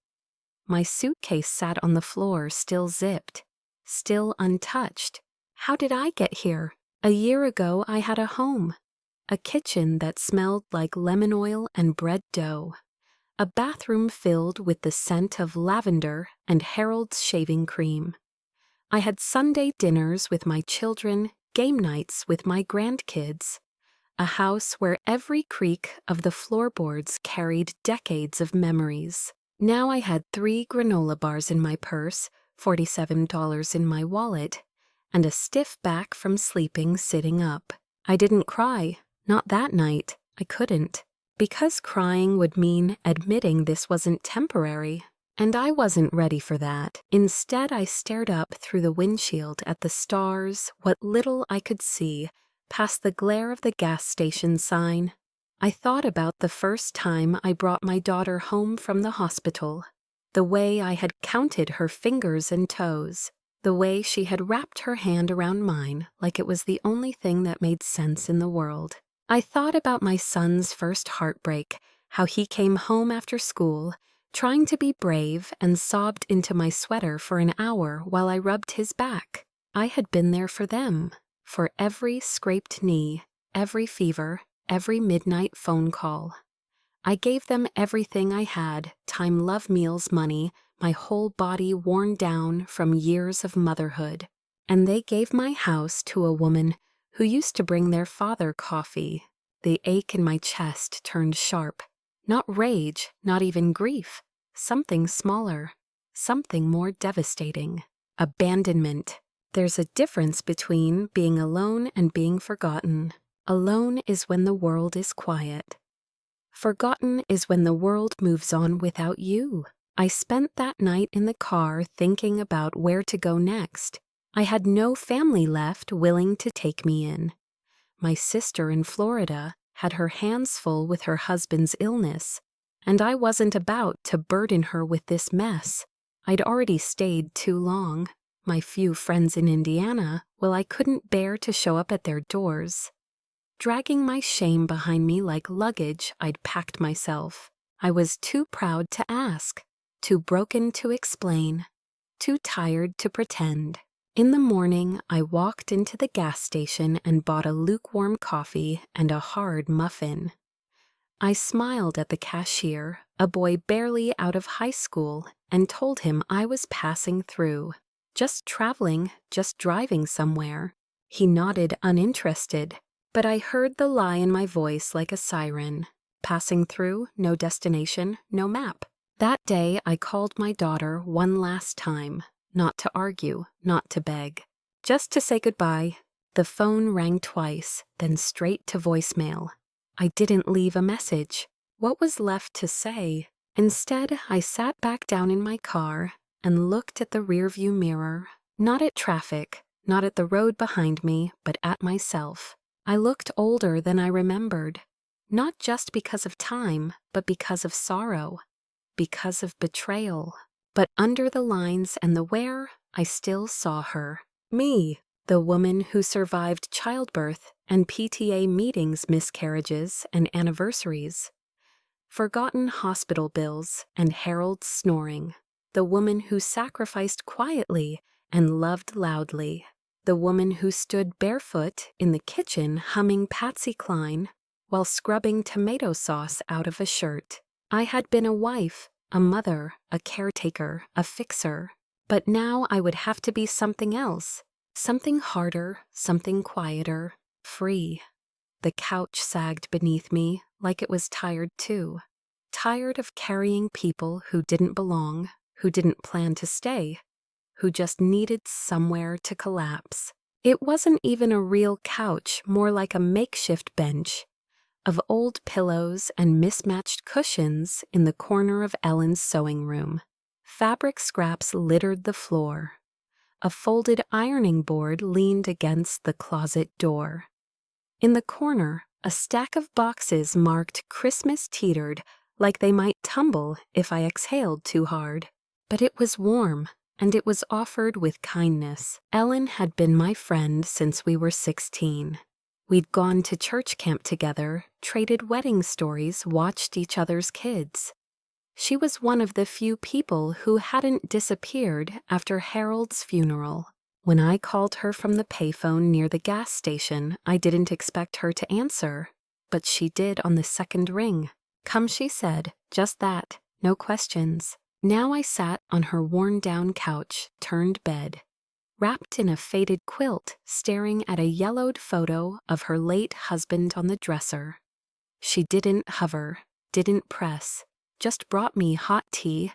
My suitcase sat on the floor, still zipped, still untouched. How did I get here? A year ago I had a home, a kitchen that smelled like lemon oil and bread dough, a bathroom filled with the scent of lavender and Harold's shaving cream. I had Sunday dinners with my children, game nights with my grandkids, a house where every creak of the floorboards carried decades of memories. Now I had 3 granola bars in my purse, $47 in my wallet, and a stiff back from sleeping sitting up. I didn't cry, not that night. I couldn't. Because crying would mean admitting this wasn't temporary, and I wasn't ready for that. Instead, I stared up through the windshield at the stars, what little I could see, past the glare of the gas station sign. I thought about the first time I brought my daughter home from the hospital, the way I had counted her fingers and toes, the way she had wrapped her hand around mine like it was the only thing that made sense in the world. I thought about my son's first heartbreak, how he came home after school, trying to be brave, and sobbed into my sweater for an hour while I rubbed his back. I had been there for them, for every scraped knee, every fever, every midnight phone call. I gave them everything I had, time, love, meals, money, my whole body worn down from years of motherhood. And they gave my house to a woman who used to bring their father coffee. The ache in my chest turned sharp. Not rage, not even grief. Something smaller. Something more devastating. Abandonment. There's a difference between being alone and being forgotten. Alone is when the world is quiet. Forgotten is when the world moves on without you. I spent that night in the car thinking about where to go next. I had no family left willing to take me in. My sister in Florida had her hands full with her husband's illness, and I wasn't about to burden her with this mess. I'd already stayed too long. My few friends in Indiana, well, I couldn't bear to show up at their doors. Dragging my shame behind me like luggage, I'd packed myself. I was too proud to ask, too broken to explain, too tired to pretend. In the morning, I walked into the gas station and bought a lukewarm coffee and a hard muffin. I smiled at the cashier, a boy barely out of high school, and told him I was passing through. Just traveling, just driving somewhere. He nodded uninterested, but I heard the lie in my voice like a siren. Passing through, no destination, no map. That day, I called my daughter one last time. Not to argue, not to beg. Just to say goodbye. The phone rang twice, then straight to voicemail. I didn't leave a message. What was left to say? Instead, I sat back down in my car and looked at the rearview mirror. Not at traffic, not at the road behind me, but at myself. I looked older than I remembered. Not just because of time, but because of sorrow. Because of betrayal. But under the lines and the wear, I still saw her. Me, the woman who survived childbirth and PTA meetings, miscarriages, and anniversaries. Forgotten hospital bills and Harold's snoring. The woman who sacrificed quietly and loved loudly. The woman who stood barefoot in the kitchen humming Patsy Cline while scrubbing tomato sauce out of a shirt. I had been a wife, a mother, a caretaker, a fixer. But now I would have to be something else. Something harder, something quieter, free. The couch sagged beneath me like it was tired too. Tired of carrying people who didn't belong, who didn't plan to stay, who just needed somewhere to collapse. It wasn't even a real couch, more like a makeshift bench of old pillows and mismatched cushions in the corner of Ellen's sewing room. Fabric scraps littered the floor. A folded ironing board leaned against the closet door. In the corner, a stack of boxes marked Christmas teetered like they might tumble if I exhaled too hard. But it was warm. and it was offered with kindness. Ellen had been my friend since we were 16. We'd gone to church camp together, traded wedding stories, watched each other's kids. She was one of the few people who hadn't disappeared after Harold's funeral. When I called her from the payphone near the gas station, I didn't expect her to answer, but she did on the second ring. "Come," she said, just that, no questions. Now I sat on her worn-down couch, turned bed, wrapped in a faded quilt, staring at a yellowed photo of her late husband on the dresser. She didn't hover, didn't press, just brought me hot tea,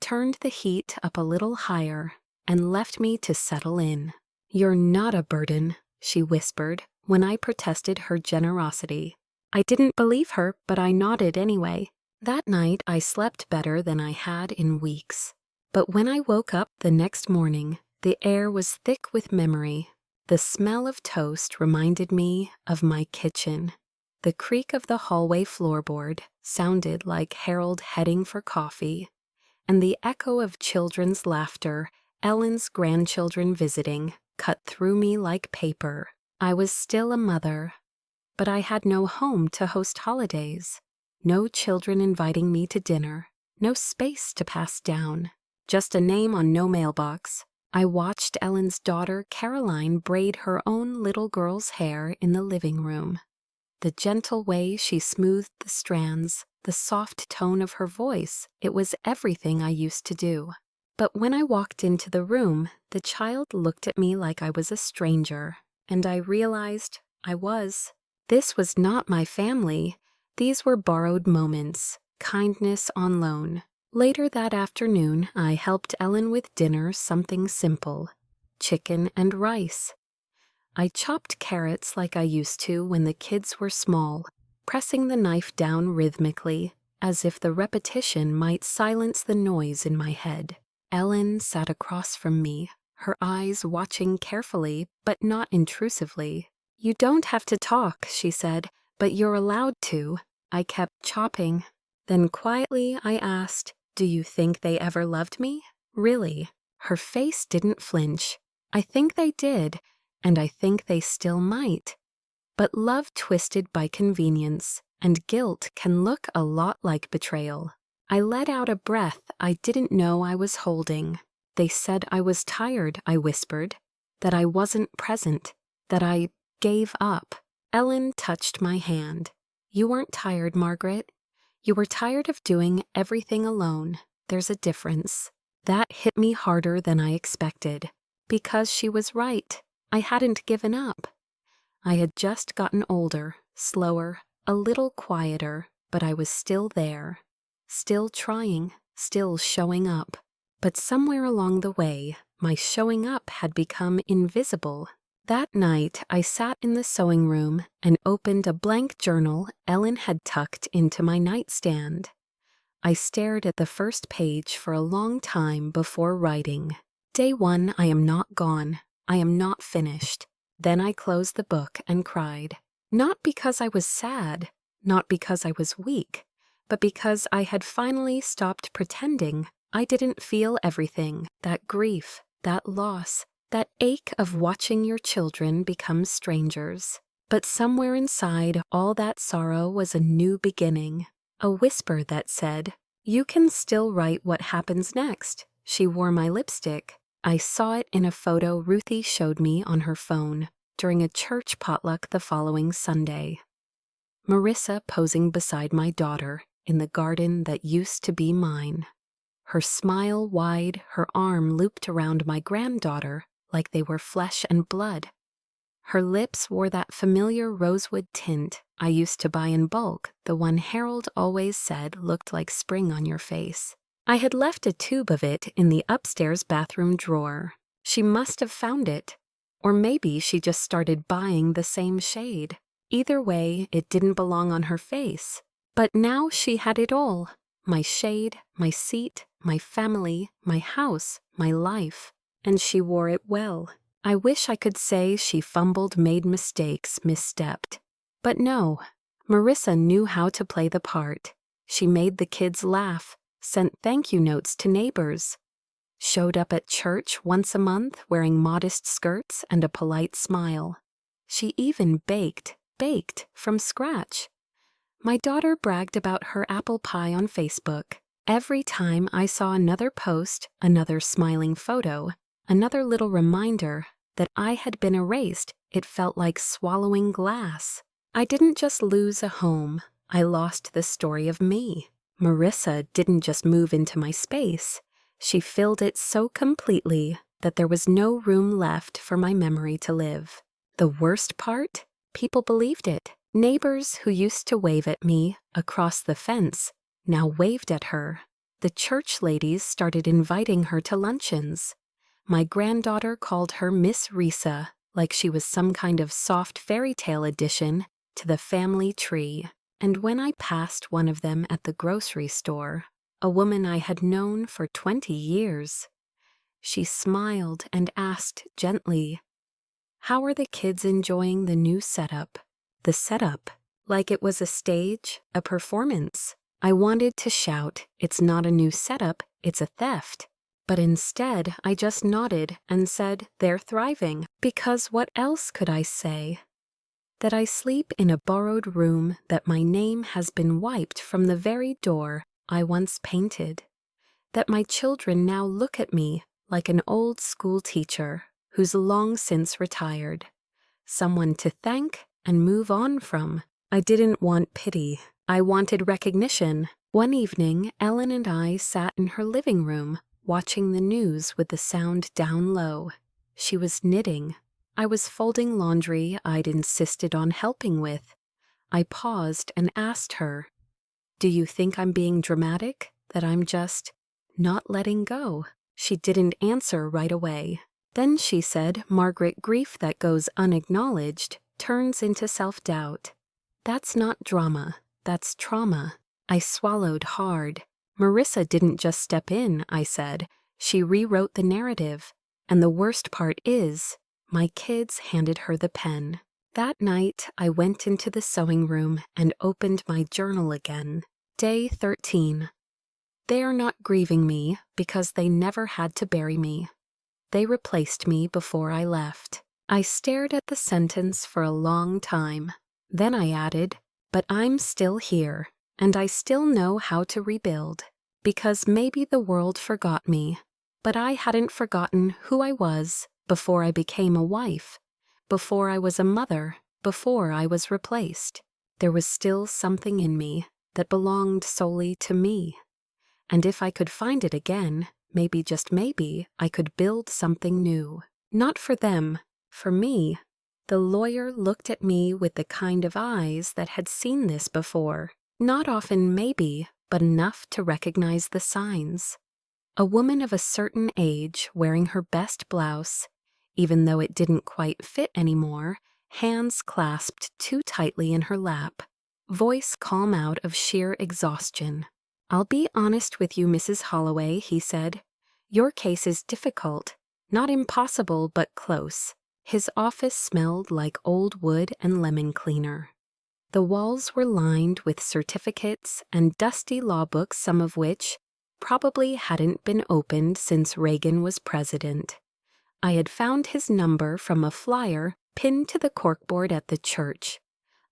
turned the heat up a little higher, and left me to settle in. "You're not a burden," she whispered when I protested her generosity. I didn't believe her, but I nodded anyway. That night I slept better than I had in weeks. But when I woke up the next morning, the air was thick with memory. The smell of toast reminded me of my kitchen. The creak of the hallway floorboard sounded like Harold heading for coffee, and the echo of children's laughter, Ellen's grandchildren visiting, cut through me like paper. I was still a mother, but I had no home to host holidays. No children inviting me to dinner, no space to pass down, just a name on no mailbox. I watched Ellen's daughter Caroline braid her own little girl's hair in the living room. The gentle way she smoothed the strands, the soft tone of her voice, it was everything I used to do. But when I walked into the room, the child looked at me like I was a stranger, and I realized I was. This was not my family. These were borrowed moments, kindness on loan. Later that afternoon, I helped Ellen with dinner, something simple, chicken and rice. I chopped carrots like I used to when the kids were small, pressing the knife down rhythmically, as if the repetition might silence the noise in my head. Ellen sat across from me, her eyes watching carefully, but not intrusively. "You don't have to talk," she said, "but you're allowed to." I kept chopping. Then quietly I asked, "Do you think they ever loved me? Really?" Her face didn't flinch. "I think they did, and I think they still might. But love twisted by convenience and guilt can look a lot like betrayal." I let out a breath I didn't know I was holding. "They said I was tired," I whispered, "that I wasn't present, that I gave up." Ellen touched my hand. "You weren't tired, Margaret. You were tired of doing everything alone. There's a difference." That hit me harder than I expected, because she was right. I hadn't given up. I had just gotten older, slower, a little quieter, but I was still there, still trying, still showing up. But somewhere along the way, my showing up had become invisible. That night, I sat in the sewing room and opened a blank journal Ellen had tucked into my nightstand. I stared at the first page for a long time before writing. Day 1, I am not gone. I am not finished. Then I closed the book and cried. Not because I was sad, not because I was weak, but because I had finally stopped pretending. I didn't feel everything, that grief, that loss, that ache of watching your children become strangers. But somewhere inside all that sorrow was a new beginning, a whisper that said, "You can still write what happens next." She wore my lipstick. I saw it in a photo Ruthie showed me on her phone during a church potluck the following Sunday. Marissa posing beside my daughter in the garden that used to be mine. Her smile wide, her arm looped around my granddaughter like they were flesh and blood. Her lips wore that familiar rosewood tint I used to buy in bulk, the one Harold always said looked like spring on your face. I had left a tube of it in the upstairs bathroom drawer. She must have found it. Or maybe she just started buying the same shade. Either way, it didn't belong on her face. But now she had it all. My shade, my seat, my family, my house, my life. And she wore it well. I wish I could say she fumbled, made mistakes, misstepped. But no, Marissa knew how to play the part. She made the kids laugh, sent thank you notes to neighbors. showed up at church once a month wearing modest skirts and a polite smile. She even baked from scratch. My daughter bragged about her apple pie on Facebook. Every time I saw another post, another smiling photo, another little reminder that I had been erased, it felt like swallowing glass. I didn't just lose a home, I lost the story of me. Marissa didn't just move into my space, she filled it so completely that there was no room left for my memory to live. The worst part? People believed it. Neighbors who used to wave at me across the fence now waved at her. The church ladies started inviting her to luncheons. My granddaughter called her Miss Risa, like she was some kind of soft fairy tale addition to the family tree. And when I passed one of them at the grocery store, a woman I had known for 20 years, she smiled and asked gently, "How are the kids enjoying the new setup?" The setup, like it was a stage, a performance. I wanted to shout, "It's not a new setup, it's a theft." But instead, I just nodded and said, "They're thriving." Because what else could I say? That I sleep in a borrowed room, that my name has been wiped from the very door I once painted. That my children now look at me like an old school teacher who's long since retired. Someone to thank and move on from. I didn't want pity. I wanted recognition. One evening, Ellen and I sat in her living room, watching the news with the sound down low. She was knitting. I was folding laundry I'd insisted on helping with. I paused and asked her, "Do you think I'm being dramatic? That I'm just not letting go?" She didn't answer right away. Then she said, "Margaret, grief that goes unacknowledged turns into self-doubt. That's not drama, that's trauma." I swallowed hard. Marissa didn't just step in, I said. She rewrote the narrative. And the worst part is, my kids handed her the pen. That night, I went into the sewing room and opened my journal again. Day 13. They are not grieving me because they never had to bury me. They replaced me before I left. I stared at the sentence for a long time. Then I added, "But I'm still here, and I still know how to rebuild. Because maybe the world forgot me, but I hadn't forgotten who I was before I became a wife, before I was a mother, before I was replaced. There was still something in me that belonged solely to me. And if I could find it again, maybe, just maybe, I could build something new. Not for them, for me." The lawyer looked at me with the kind of eyes that had seen this before. Not often, maybe, but enough to recognize the signs. A woman of a certain age wearing her best blouse, even though it didn't quite fit anymore, hands clasped too tightly in her lap, voice calm out of sheer exhaustion. "I'll be honest with you, Mrs. Holloway," he said. "Your case is difficult. Not impossible, but close." His office smelled like old wood and lemon cleaner. The walls were lined with certificates and dusty law books, some of which probably hadn't been opened since Reagan was president. I had found his number from a flyer pinned to the corkboard at the church.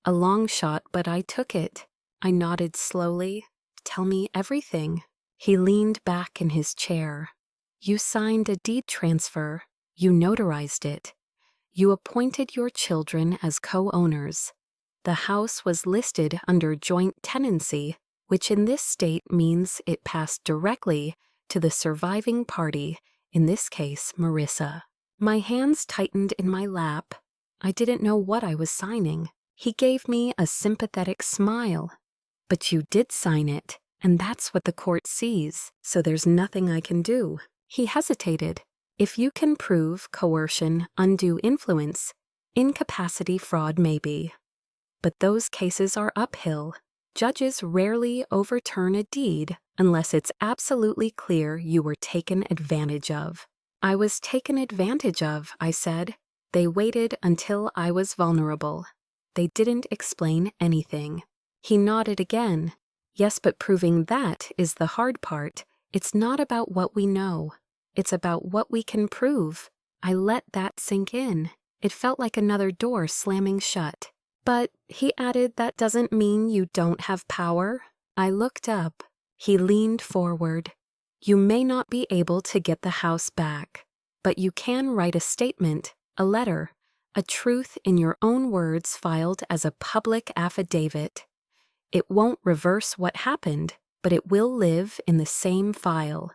A long shot, but I took it. I nodded slowly. "Tell me everything." He leaned back in his chair. "You signed a deed transfer. You notarized it. You appointed your children as co-owners. The house was listed under joint tenancy, which in this state means it passed directly to the surviving party, in this case, Marissa." My hands tightened in my lap. I didn't know what I was signing. He gave me a sympathetic smile. "But you did sign it, and that's what the court sees, so there's nothing I can do." He hesitated. "If you can prove coercion, undue influence, incapacity, fraud, maybe. But those cases are uphill. Judges rarely overturn a deed unless it's absolutely clear you were taken advantage of." "I was taken advantage of," I said. "They waited until I was vulnerable. They didn't explain anything." He nodded again. "Yes, but proving that is the hard part. It's not about what we know. It's about what we can prove. I let that sink in. It felt like another door slamming shut. But, he added, that doesn't mean you don't have power. I looked up. He leaned forward. You may not be able to get the house back, but you can write a statement, a letter, a truth in your own words filed as a public affidavit. It won't reverse what happened, but it will live in the same file.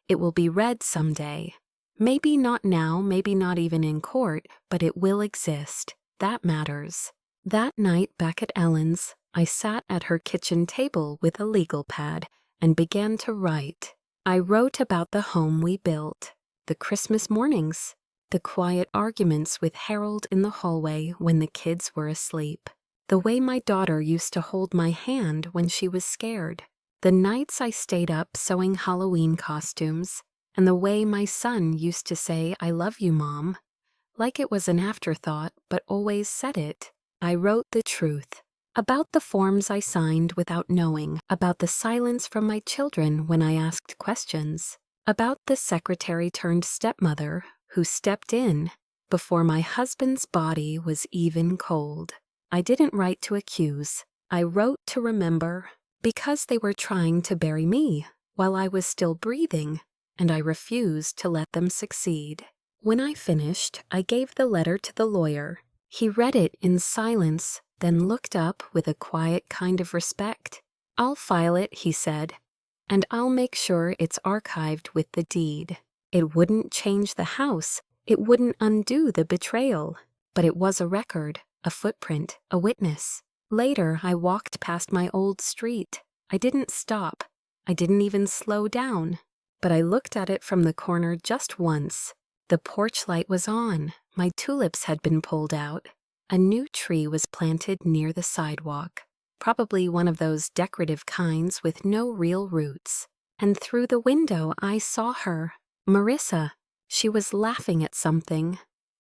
It will be read someday. Maybe not now, maybe not even in court, but it will exist. That matters. That night back at Ellen's, I sat at her kitchen table with a legal pad and began to write. I wrote about the home we built, the Christmas mornings, the quiet arguments with Harold in the hallway when the kids were asleep, the way my daughter used to hold my hand when she was scared, the nights I stayed up sewing Halloween costumes, and the way my son used to say, "I love you, Mom," like it was an afterthought, but always said it. I wrote the truth. About the forms I signed without knowing, about the silence from my children when I asked questions, about the secretary turned stepmother who stepped in before my husband's body was even cold. I didn't write to accuse. I wrote to remember, because they were trying to bury me while I was still breathing, and I refused to let them succeed. When I finished, I gave the letter to the lawyer. He read it in silence, then looked up with a quiet kind of respect. "I'll file it," he said, "and I'll make sure it's archived with the deed. It wouldn't change the house. It wouldn't undo the betrayal. But it was a record, a footprint, a witness." Later, I walked past my old street. I didn't stop. I didn't even slow down. But I looked at it from the corner just once. The porch light was on. My tulips had been pulled out. A new tree was planted near the sidewalk, probably one of those decorative kinds with no real roots. And through the window I saw her, Marissa. She was laughing at something,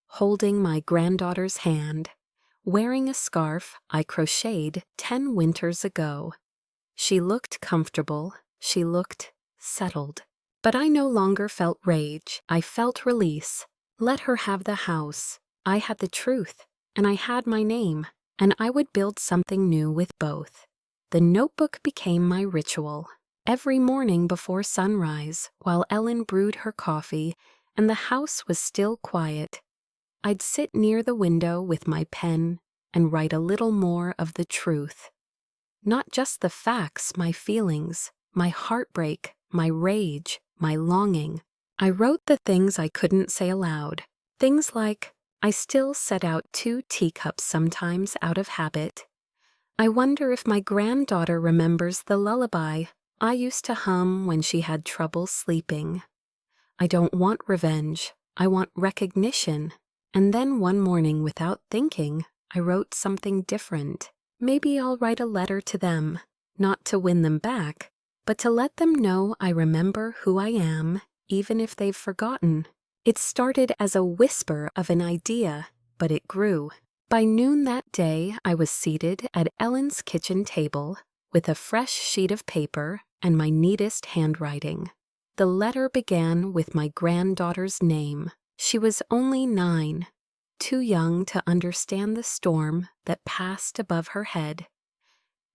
holding my granddaughter's hand, wearing a scarf I crocheted 10 winters ago. She looked comfortable. She looked settled. But I no longer felt rage. I felt release. Let her have the house. I had the truth, and I had my name, and I would build something new with both. The notebook became my ritual. Every morning before sunrise, while Ellen brewed her coffee and the house was still quiet, I'd sit near the window with my pen and write a little more of the truth. Not just the facts, my feelings, my heartbreak, my rage, my longing. I wrote the things I couldn't say aloud. Things like, I still set out 2 teacups sometimes out of habit. I wonder if my granddaughter remembers the lullaby I used to hum when she had trouble sleeping. I don't want revenge. I want recognition. And then one morning, without thinking, I wrote something different. Maybe I'll write a letter to them, not to win them back, but to let them know I remember who I am, even if they've forgotten. It started as a whisper of an idea, but it grew. By noon that day, I was seated at Ellen's kitchen table with a fresh sheet of paper and my neatest handwriting. The letter began with my granddaughter's name. She was only 9, too young to understand the storm that passed above her head,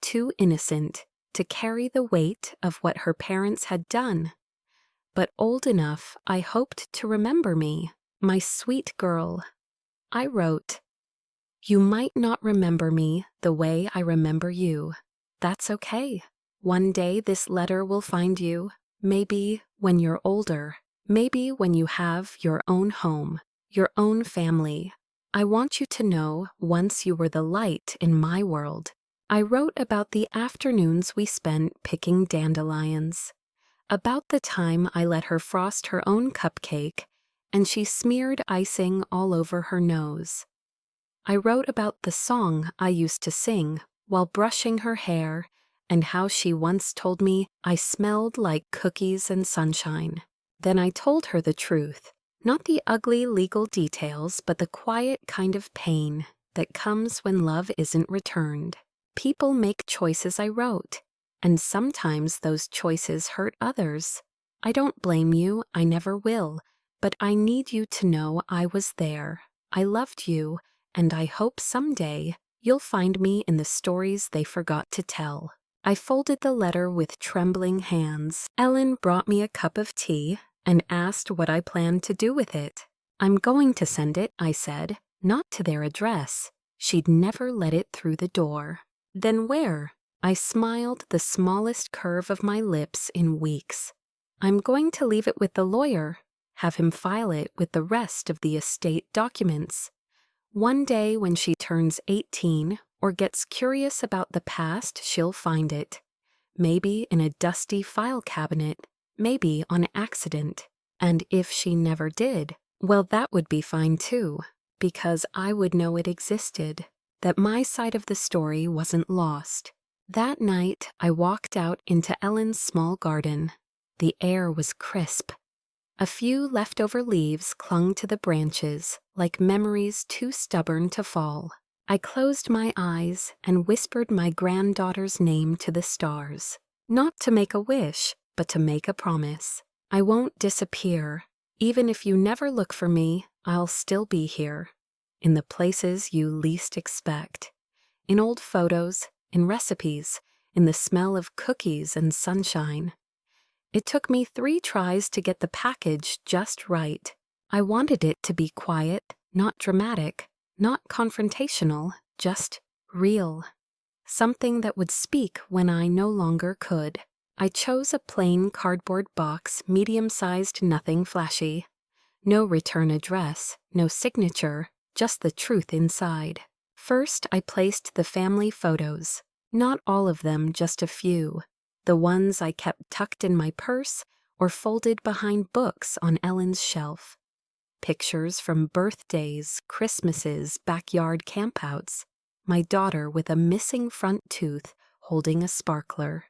too innocent to carry the weight of what her parents had done, but old enough, I hoped, to remember me, my sweet girl. I wrote, "You might not remember me the way I remember you. That's okay. One day this letter will find you, maybe when you're older, maybe when you have your own home, your own family. I want you to know once you were the light in my world." I wrote about the afternoons we spent picking dandelions, about the time I let her frost her own cupcake and she smeared icing all over her nose. I wrote about the song I used to sing while brushing her hair and how she once told me I smelled like cookies and sunshine. Then I told her the truth, not the ugly legal details, but the quiet kind of pain that comes when love isn't returned. People make choices, I wrote, and sometimes those choices hurt others. I don't blame you, I never will, but I need you to know I was there. I loved you, and I hope someday you'll find me in the stories they forgot to tell. I folded the letter with trembling hands. Ellen brought me a cup of tea and asked what I planned to do with it. I'm going to send it, I said, not to their address. She'd never let it through the door. Then where? I smiled the smallest curve of my lips in weeks. I'm going to leave it with the lawyer, have him file it with the rest of the estate documents. One day when she turns 18 or gets curious about the past, she'll find it. Maybe in a dusty file cabinet, maybe on accident. And if she never did, well, that would be fine too, because I would know it existed, that my side of the story wasn't lost. That night, I walked out into Ellen's small garden. The air was crisp. A few leftover leaves clung to the branches, like memories too stubborn to fall. I closed my eyes and whispered my granddaughter's name to the stars. Not to make a wish, but to make a promise. I won't disappear. Even if you never look for me, I'll still be here. In the places you least expect. In old photos, in recipes, in the smell of cookies and sunshine. It took me 3 tries to get the package just right. I wanted it to be quiet, not dramatic, not confrontational, just real. Something that would speak when I no longer could. I chose a plain cardboard box, medium-sized, nothing flashy. No return address, no signature, just the truth inside. First, I placed the family photos. Not all of them, just a few. The ones I kept tucked in my purse or folded behind books on Ellen's shelf. Pictures from birthdays, Christmases, backyard campouts. My daughter with a missing front tooth holding a sparkler.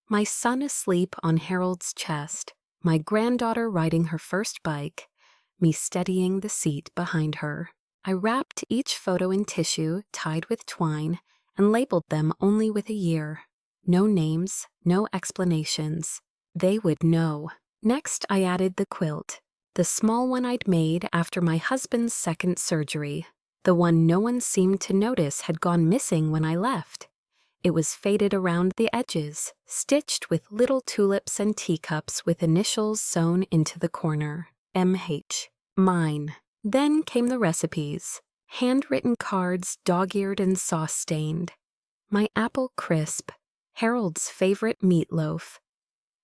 My son asleep on Harold's chest. My granddaughter riding her first bike. Me steadying the seat behind her. I wrapped each photo in tissue tied with twine and labeled them only with a year. No names, no explanations. They would know. Next, I added the quilt, the small one I'd made after my husband's second surgery, the one no one seemed to notice had gone missing when I left. It was faded around the edges, stitched with little tulips and teacups with initials sewn into the corner. M.H. Mine. Then came the recipes, handwritten cards dog-eared and sauce-stained. My apple crisp, Harold's favorite meatloaf,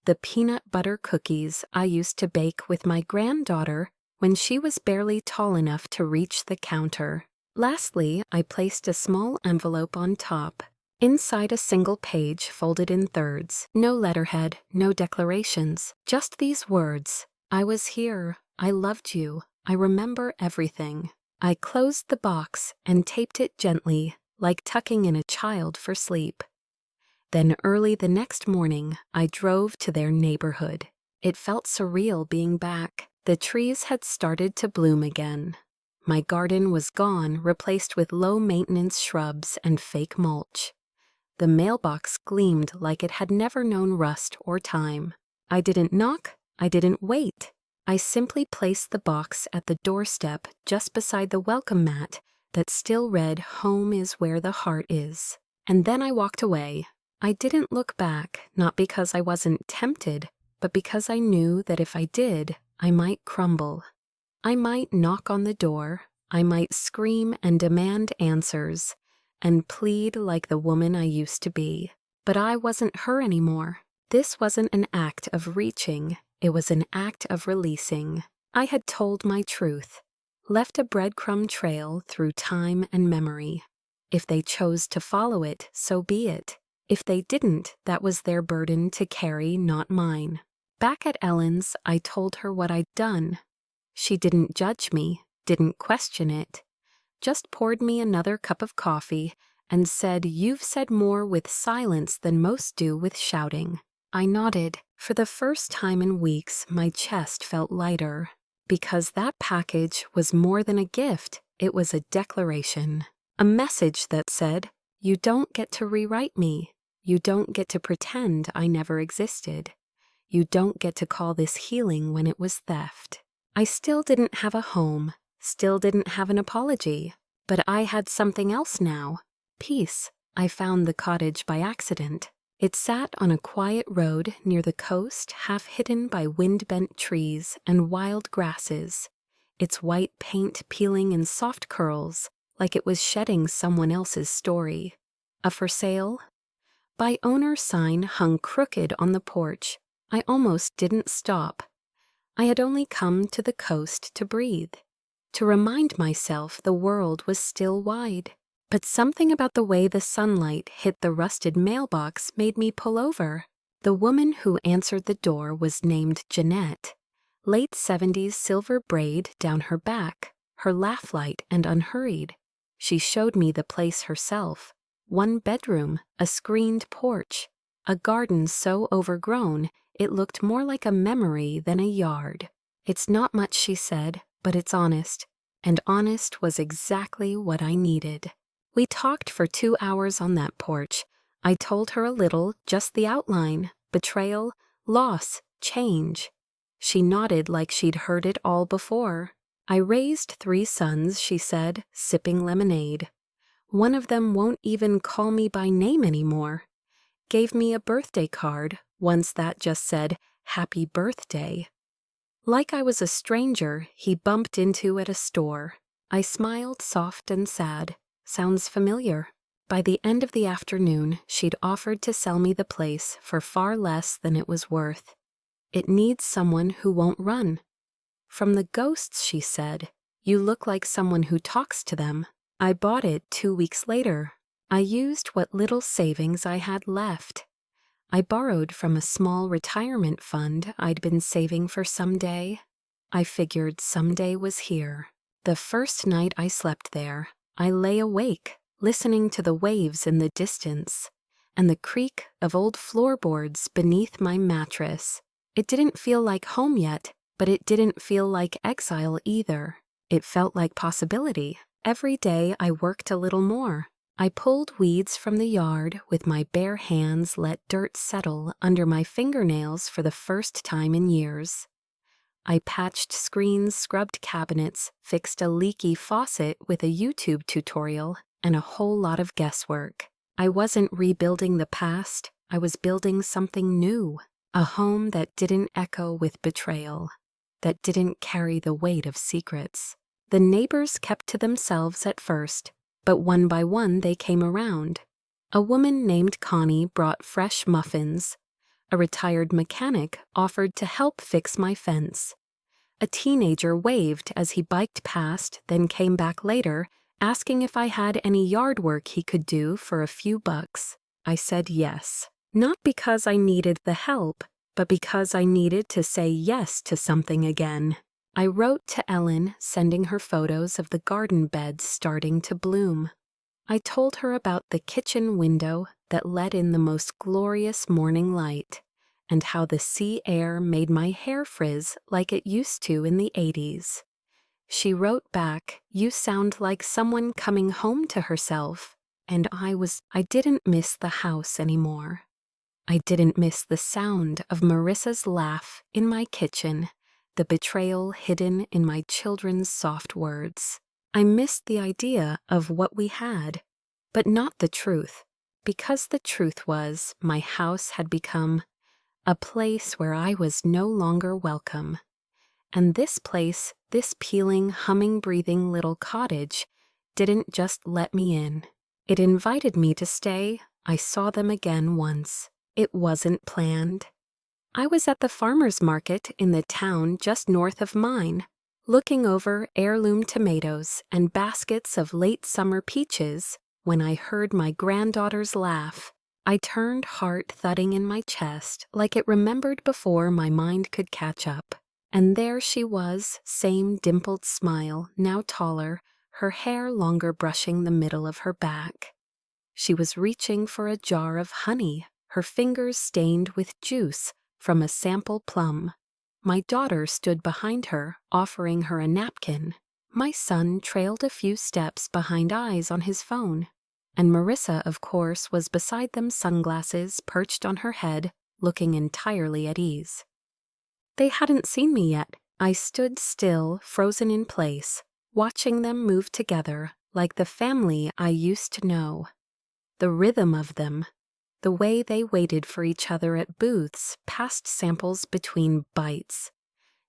the peanut butter cookies I used to bake with my granddaughter when she was barely tall enough to reach the counter. Lastly, I placed a small envelope on top, inside a single page folded in thirds. No letterhead, no declarations, just these words. I was here, I loved you, I remember everything. I closed the box and taped it gently, like tucking in a child for sleep. Then early the next morning, I drove to their neighborhood. It felt surreal being back. The trees had started to bloom again. My garden was gone, replaced with low-maintenance shrubs and fake mulch. The mailbox gleamed like it had never known rust or time. I didn't knock, I didn't wait. I simply placed the box at the doorstep just beside the welcome mat that still read, "Home is where the heart is." And then I walked away. I didn't look back, not because I wasn't tempted, but because I knew that if I did, I might crumble. I might knock on the door, I might scream and demand answers, and plead like the woman I used to be. But I wasn't her anymore. This wasn't an act of reaching, it was an act of releasing. I had told my truth, left a breadcrumb trail through time and memory. If they chose to follow it, so be it. If they didn't, that was their burden to carry, not mine. Back at Ellen's, I told her what I'd done. She didn't judge me, didn't question it, just poured me another cup of coffee and said, "You've said more with silence than most do with shouting." I nodded. For the first time in weeks, my chest felt lighter, because that package was more than a gift, it was a declaration. A message that said, "You don't get to rewrite me. You don't get to pretend I never existed. You don't get to call this healing when it was theft. I still didn't have a home, still didn't have an apology, but I had something else now. Peace. I found the cottage by accident. It sat on a quiet road near the coast, half hidden by wind-bent trees and wild grasses, its white paint peeling in soft curls like it was shedding someone else's story. A for sale? By owner sign hung crooked on the porch. I almost didn't stop. I had only come to the coast to breathe, to remind myself the world was still wide. But something about the way the sunlight hit the rusted mailbox made me pull over. The woman who answered the door was named Jeanette. Late 70s silver braid down her back, her laugh light and unhurried. She showed me the place herself. 1 bedroom, a screened porch, a garden so overgrown it looked more like a memory than a yard. It's not much, she said, but it's honest. And honest was exactly what I needed. We talked for 2 hours on that porch. I told her a little, just the outline, betrayal, loss, change. She nodded like she'd heard it all before. I raised 3 sons, she said, sipping lemonade. One of them won't even call me by name anymore. Gave me a birthday card, once that just said, "Happy Birthday." Like I was a stranger he bumped into at a store. I smiled soft and sad. Sounds familiar. By the end of the afternoon, she'd offered to sell me the place for far less than it was worth. It needs someone who won't run. From the ghosts, she said, you look like someone who talks to them. I bought it 2 weeks later. I used what little savings I had left. I borrowed from a small retirement fund I'd been saving for someday. I figured someday was here. The first night I slept there, I lay awake, listening to the waves in the distance and the creak of old floorboards beneath my mattress. It didn't feel like home yet, but it didn't feel like exile either. It felt like possibility. Every day I worked a little more. I pulled weeds from the yard with my bare hands, let dirt settle under my fingernails for the first time in years. I patched screens, scrubbed cabinets, fixed a leaky faucet with a YouTube tutorial, and a whole lot of guesswork. I wasn't rebuilding the past, I was building something new. A home that didn't echo with betrayal, that didn't carry the weight of secrets. The neighbors kept to themselves at first, but one by one they came around. A woman named Connie brought fresh muffins. A retired mechanic offered to help fix my fence. A teenager waved as he biked past, then came back later, asking if I had any yard work he could do for a few bucks. I said yes. Not because I needed the help, but because I needed to say yes to something again. I wrote to Ellen, sending her photos of the garden beds starting to bloom. I told her about the kitchen window that let in the most glorious morning light, and how the sea air made my hair frizz like it used to in the 80s. She wrote back, "You sound like someone coming home to herself," and I didn't miss the house anymore. I didn't miss the sound of Marissa's laugh in my kitchen, the betrayal hidden in my children's soft words. I missed the idea of what we had, but not the truth, because the truth was my house had become a place where I was no longer welcome. And this place, this peeling, humming, breathing little cottage, didn't just let me in. It invited me to stay. I saw them again once. It wasn't planned. I was at the farmer's market in the town just north of mine, looking over heirloom tomatoes and baskets of late summer peaches, when I heard my granddaughter's laugh. I turned, heart thudding in my chest, like it remembered before my mind could catch up. And there she was, same dimpled smile, now taller, her hair longer brushing the middle of her back. She was reaching for a jar of honey, her fingers stained with juice from a sample plum. My daughter stood behind her, offering her a napkin. My son trailed a few steps behind eyes on his phone. And Marissa, of course, was beside them, sunglasses perched on her head, looking entirely at ease. They hadn't seen me yet. I stood still, frozen in place, watching them move together like the family I used to know. The rhythm of them, the way they waited for each other at booths, passed samples between bites,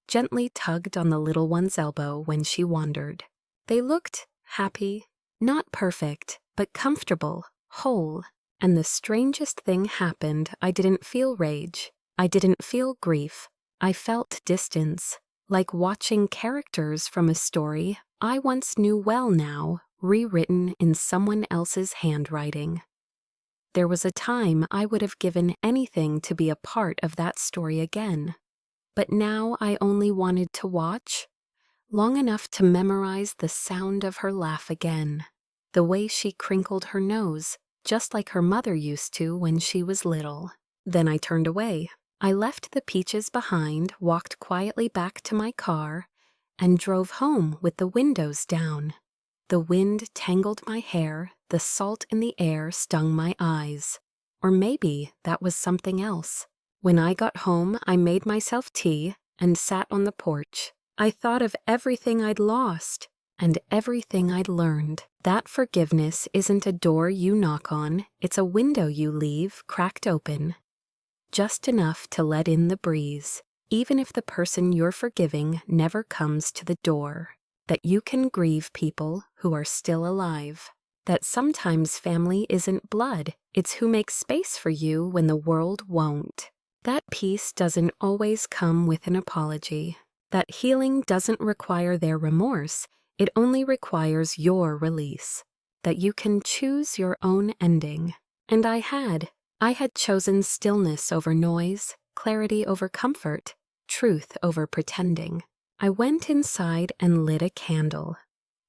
gently tugged on the little one's elbow when she wandered. They looked happy, not perfect, but comfortable, whole. And the strangest thing happened. I didn't feel rage. I didn't feel grief. I felt distance, like watching characters from a story I once knew well now, rewritten in someone else's handwriting. There was a time I would have given anything to be a part of that story again. But now I only wanted to watch, long enough to memorize the sound of her laugh again, the way she crinkled her nose, just like her mother used to when she was little. Then I turned away. I left the peaches behind, walked quietly back to my car, and drove home with the windows down. The wind tangled my hair, the salt in the air stung my eyes. Or maybe that was something else. When I got home, I made myself tea and sat on the porch. I thought of everything I'd lost and everything I'd learned. That forgiveness isn't a door you knock on, it's a window you leave cracked open, just enough to let in the breeze, even if the person you're forgiving never comes to the door. That you can grieve people who are still alive. That sometimes family isn't blood, it's who makes space for you when the world won't. That peace doesn't always come with an apology. That healing doesn't require their remorse, it only requires your release. That you can choose your own ending. And I had chosen stillness over noise, clarity over comfort, truth over pretending. I went inside and lit a candle.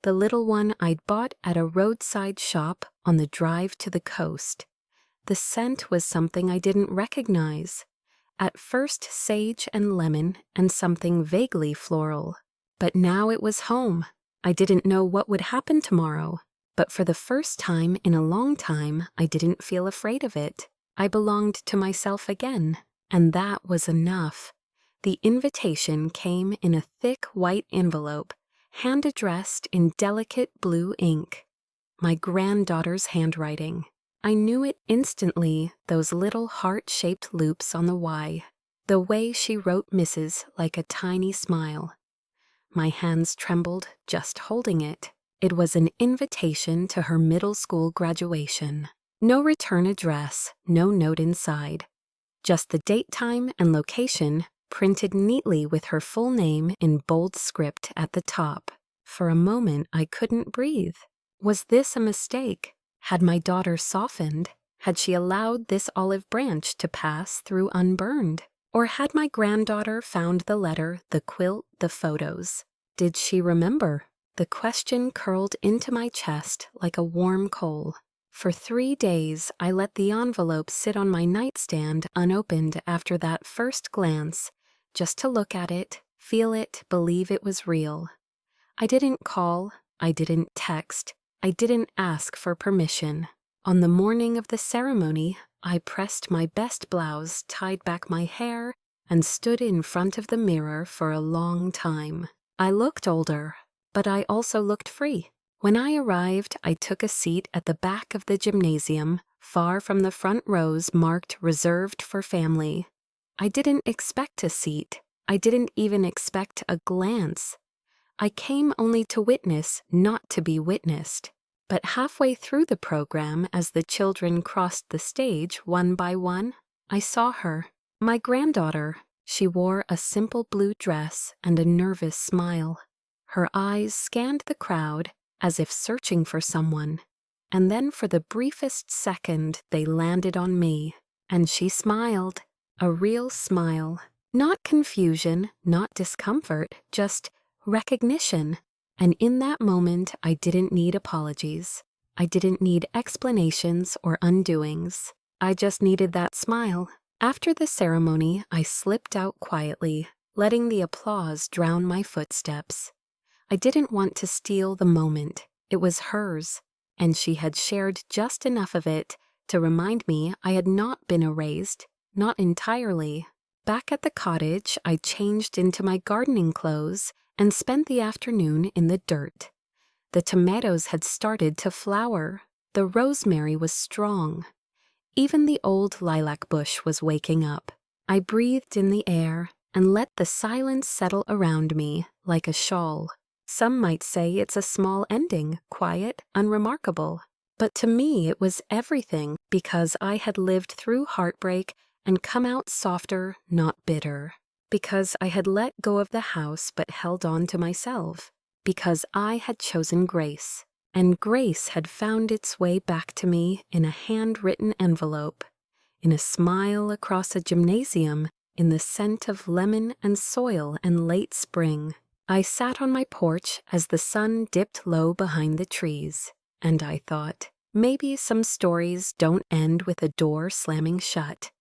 The little one I'd bought at a roadside shop on the drive to the coast. The scent was something I didn't recognize. At first sage and lemon and something vaguely floral. But now it was home. I didn't know what would happen tomorrow. But for the first time in a long time, I didn't feel afraid of it. I belonged to myself again. And that was enough. The invitation came in a thick white envelope, hand-addressed in delicate blue ink. My granddaughter's handwriting. I knew it instantly, those little heart-shaped loops on the Y. The way she wrote Mrs. like a tiny smile. My hands trembled just holding it. It was an invitation to her middle school graduation. No return address, no note inside. Just the date, time, and location, printed neatly with her full name in bold script at the top. For a moment, I couldn't breathe. Was this a mistake? Had my daughter softened? Had she allowed this olive branch to pass through unburned? Or had my granddaughter found the letter, the quilt, the photos? Did she remember? The question curled into my chest like a warm coal. For 3 days, I let the envelope sit on my nightstand unopened after that first glance, just to look at it, feel it, believe it was real. I didn't call, I didn't text, I didn't ask for permission. On the morning of the ceremony, I pressed my best blouse, tied back my hair, and stood in front of the mirror for a long time. I looked older, but I also looked free. When I arrived, I took a seat at the back of the gymnasium, far from the front rows marked reserved for family. I didn't expect a seat. I didn't even expect a glance. I came only to witness, not to be witnessed. But halfway through the program, as the children crossed the stage one by one, I saw her, my granddaughter. She wore a simple blue dress and a nervous smile. Her eyes scanned the crowd as if searching for someone, and then for the briefest second they landed on me, and she smiled, a real smile. Not confusion, not discomfort, just recognition. And in that moment, I didn't need apologies. I didn't need explanations or undoings. I just needed that smile. After the ceremony, I slipped out quietly, letting the applause drown my footsteps. I didn't want to steal the moment. It was hers, and she had shared just enough of it to remind me I had not been erased, not entirely. Back at the cottage, I changed into my gardening clothes and spent the afternoon in the dirt. The tomatoes had started to flower. The rosemary was strong. Even the old lilac bush was waking up. I breathed in the air and let the silence settle around me like a shawl. Some might say it's a small ending, quiet, unremarkable. But to me it was everything, because I had lived through heartbreak and come out softer, not bitter. Because I had let go of the house but held on to myself. Because I had chosen grace. And grace had found its way back to me in a handwritten envelope, in a smile across a gymnasium, in the scent of lemon and soil and late spring. I sat on my porch as the sun dipped low behind the trees, and I thought, maybe some stories don't end with a door slamming shut.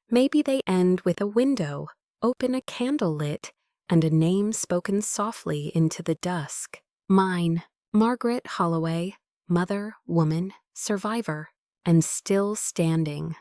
Maybe they end with a window, open, a candle lit, and a name spoken softly into the dusk. Mine, Margaret Holloway, mother, woman, survivor, and still standing.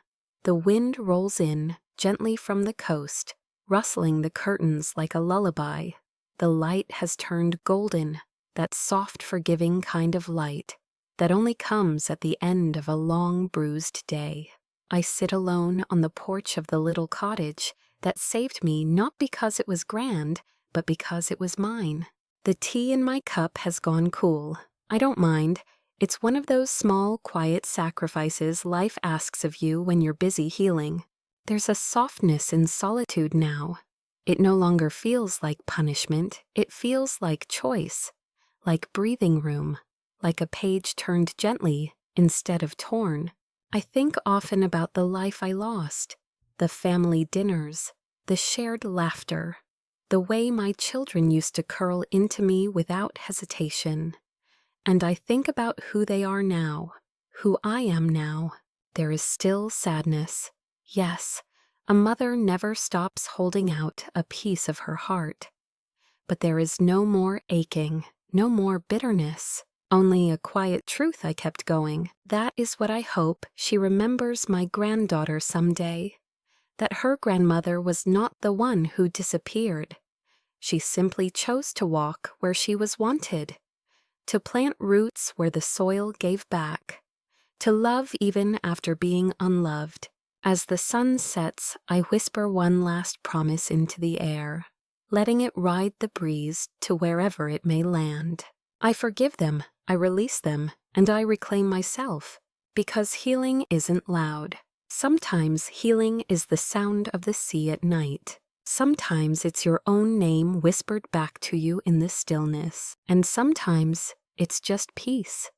The wind rolls in, gently from the coast, rustling the curtains like a lullaby. The light has turned golden, that soft, forgiving kind of light that only comes at the end of a long, bruised day. I sit alone on the porch of the little cottage that saved me not because it was grand, but because it was mine. The tea in my cup has gone cool. I don't mind. It's one of those small, quiet sacrifices life asks of you when you're busy healing. There's a softness in solitude now. It no longer feels like punishment. It feels like choice, like breathing room, like a page turned gently instead of torn. I think often about the life I lost, the family dinners, the shared laughter, the way my children used to curl into me without hesitation. And I think about who they are now, who I am now. There is still sadness. Yes, a mother never stops holding out a piece of her heart. But there is no more aching, no more bitterness, only a quiet truth I kept going. That is what I hope she remembers my granddaughter someday. That her grandmother was not the one who disappeared. She simply chose to walk where she was wanted, to plant roots where the soil gave back, to love even after being unloved. As the sun sets, I whisper one last promise into the air, letting it ride the breeze to wherever it may land. I forgive them, I release them, and I reclaim myself, because healing isn't loud. Sometimes healing is the sound of the sea at night. Sometimes it's your own name whispered back to you in the stillness. And sometimes it's just peace.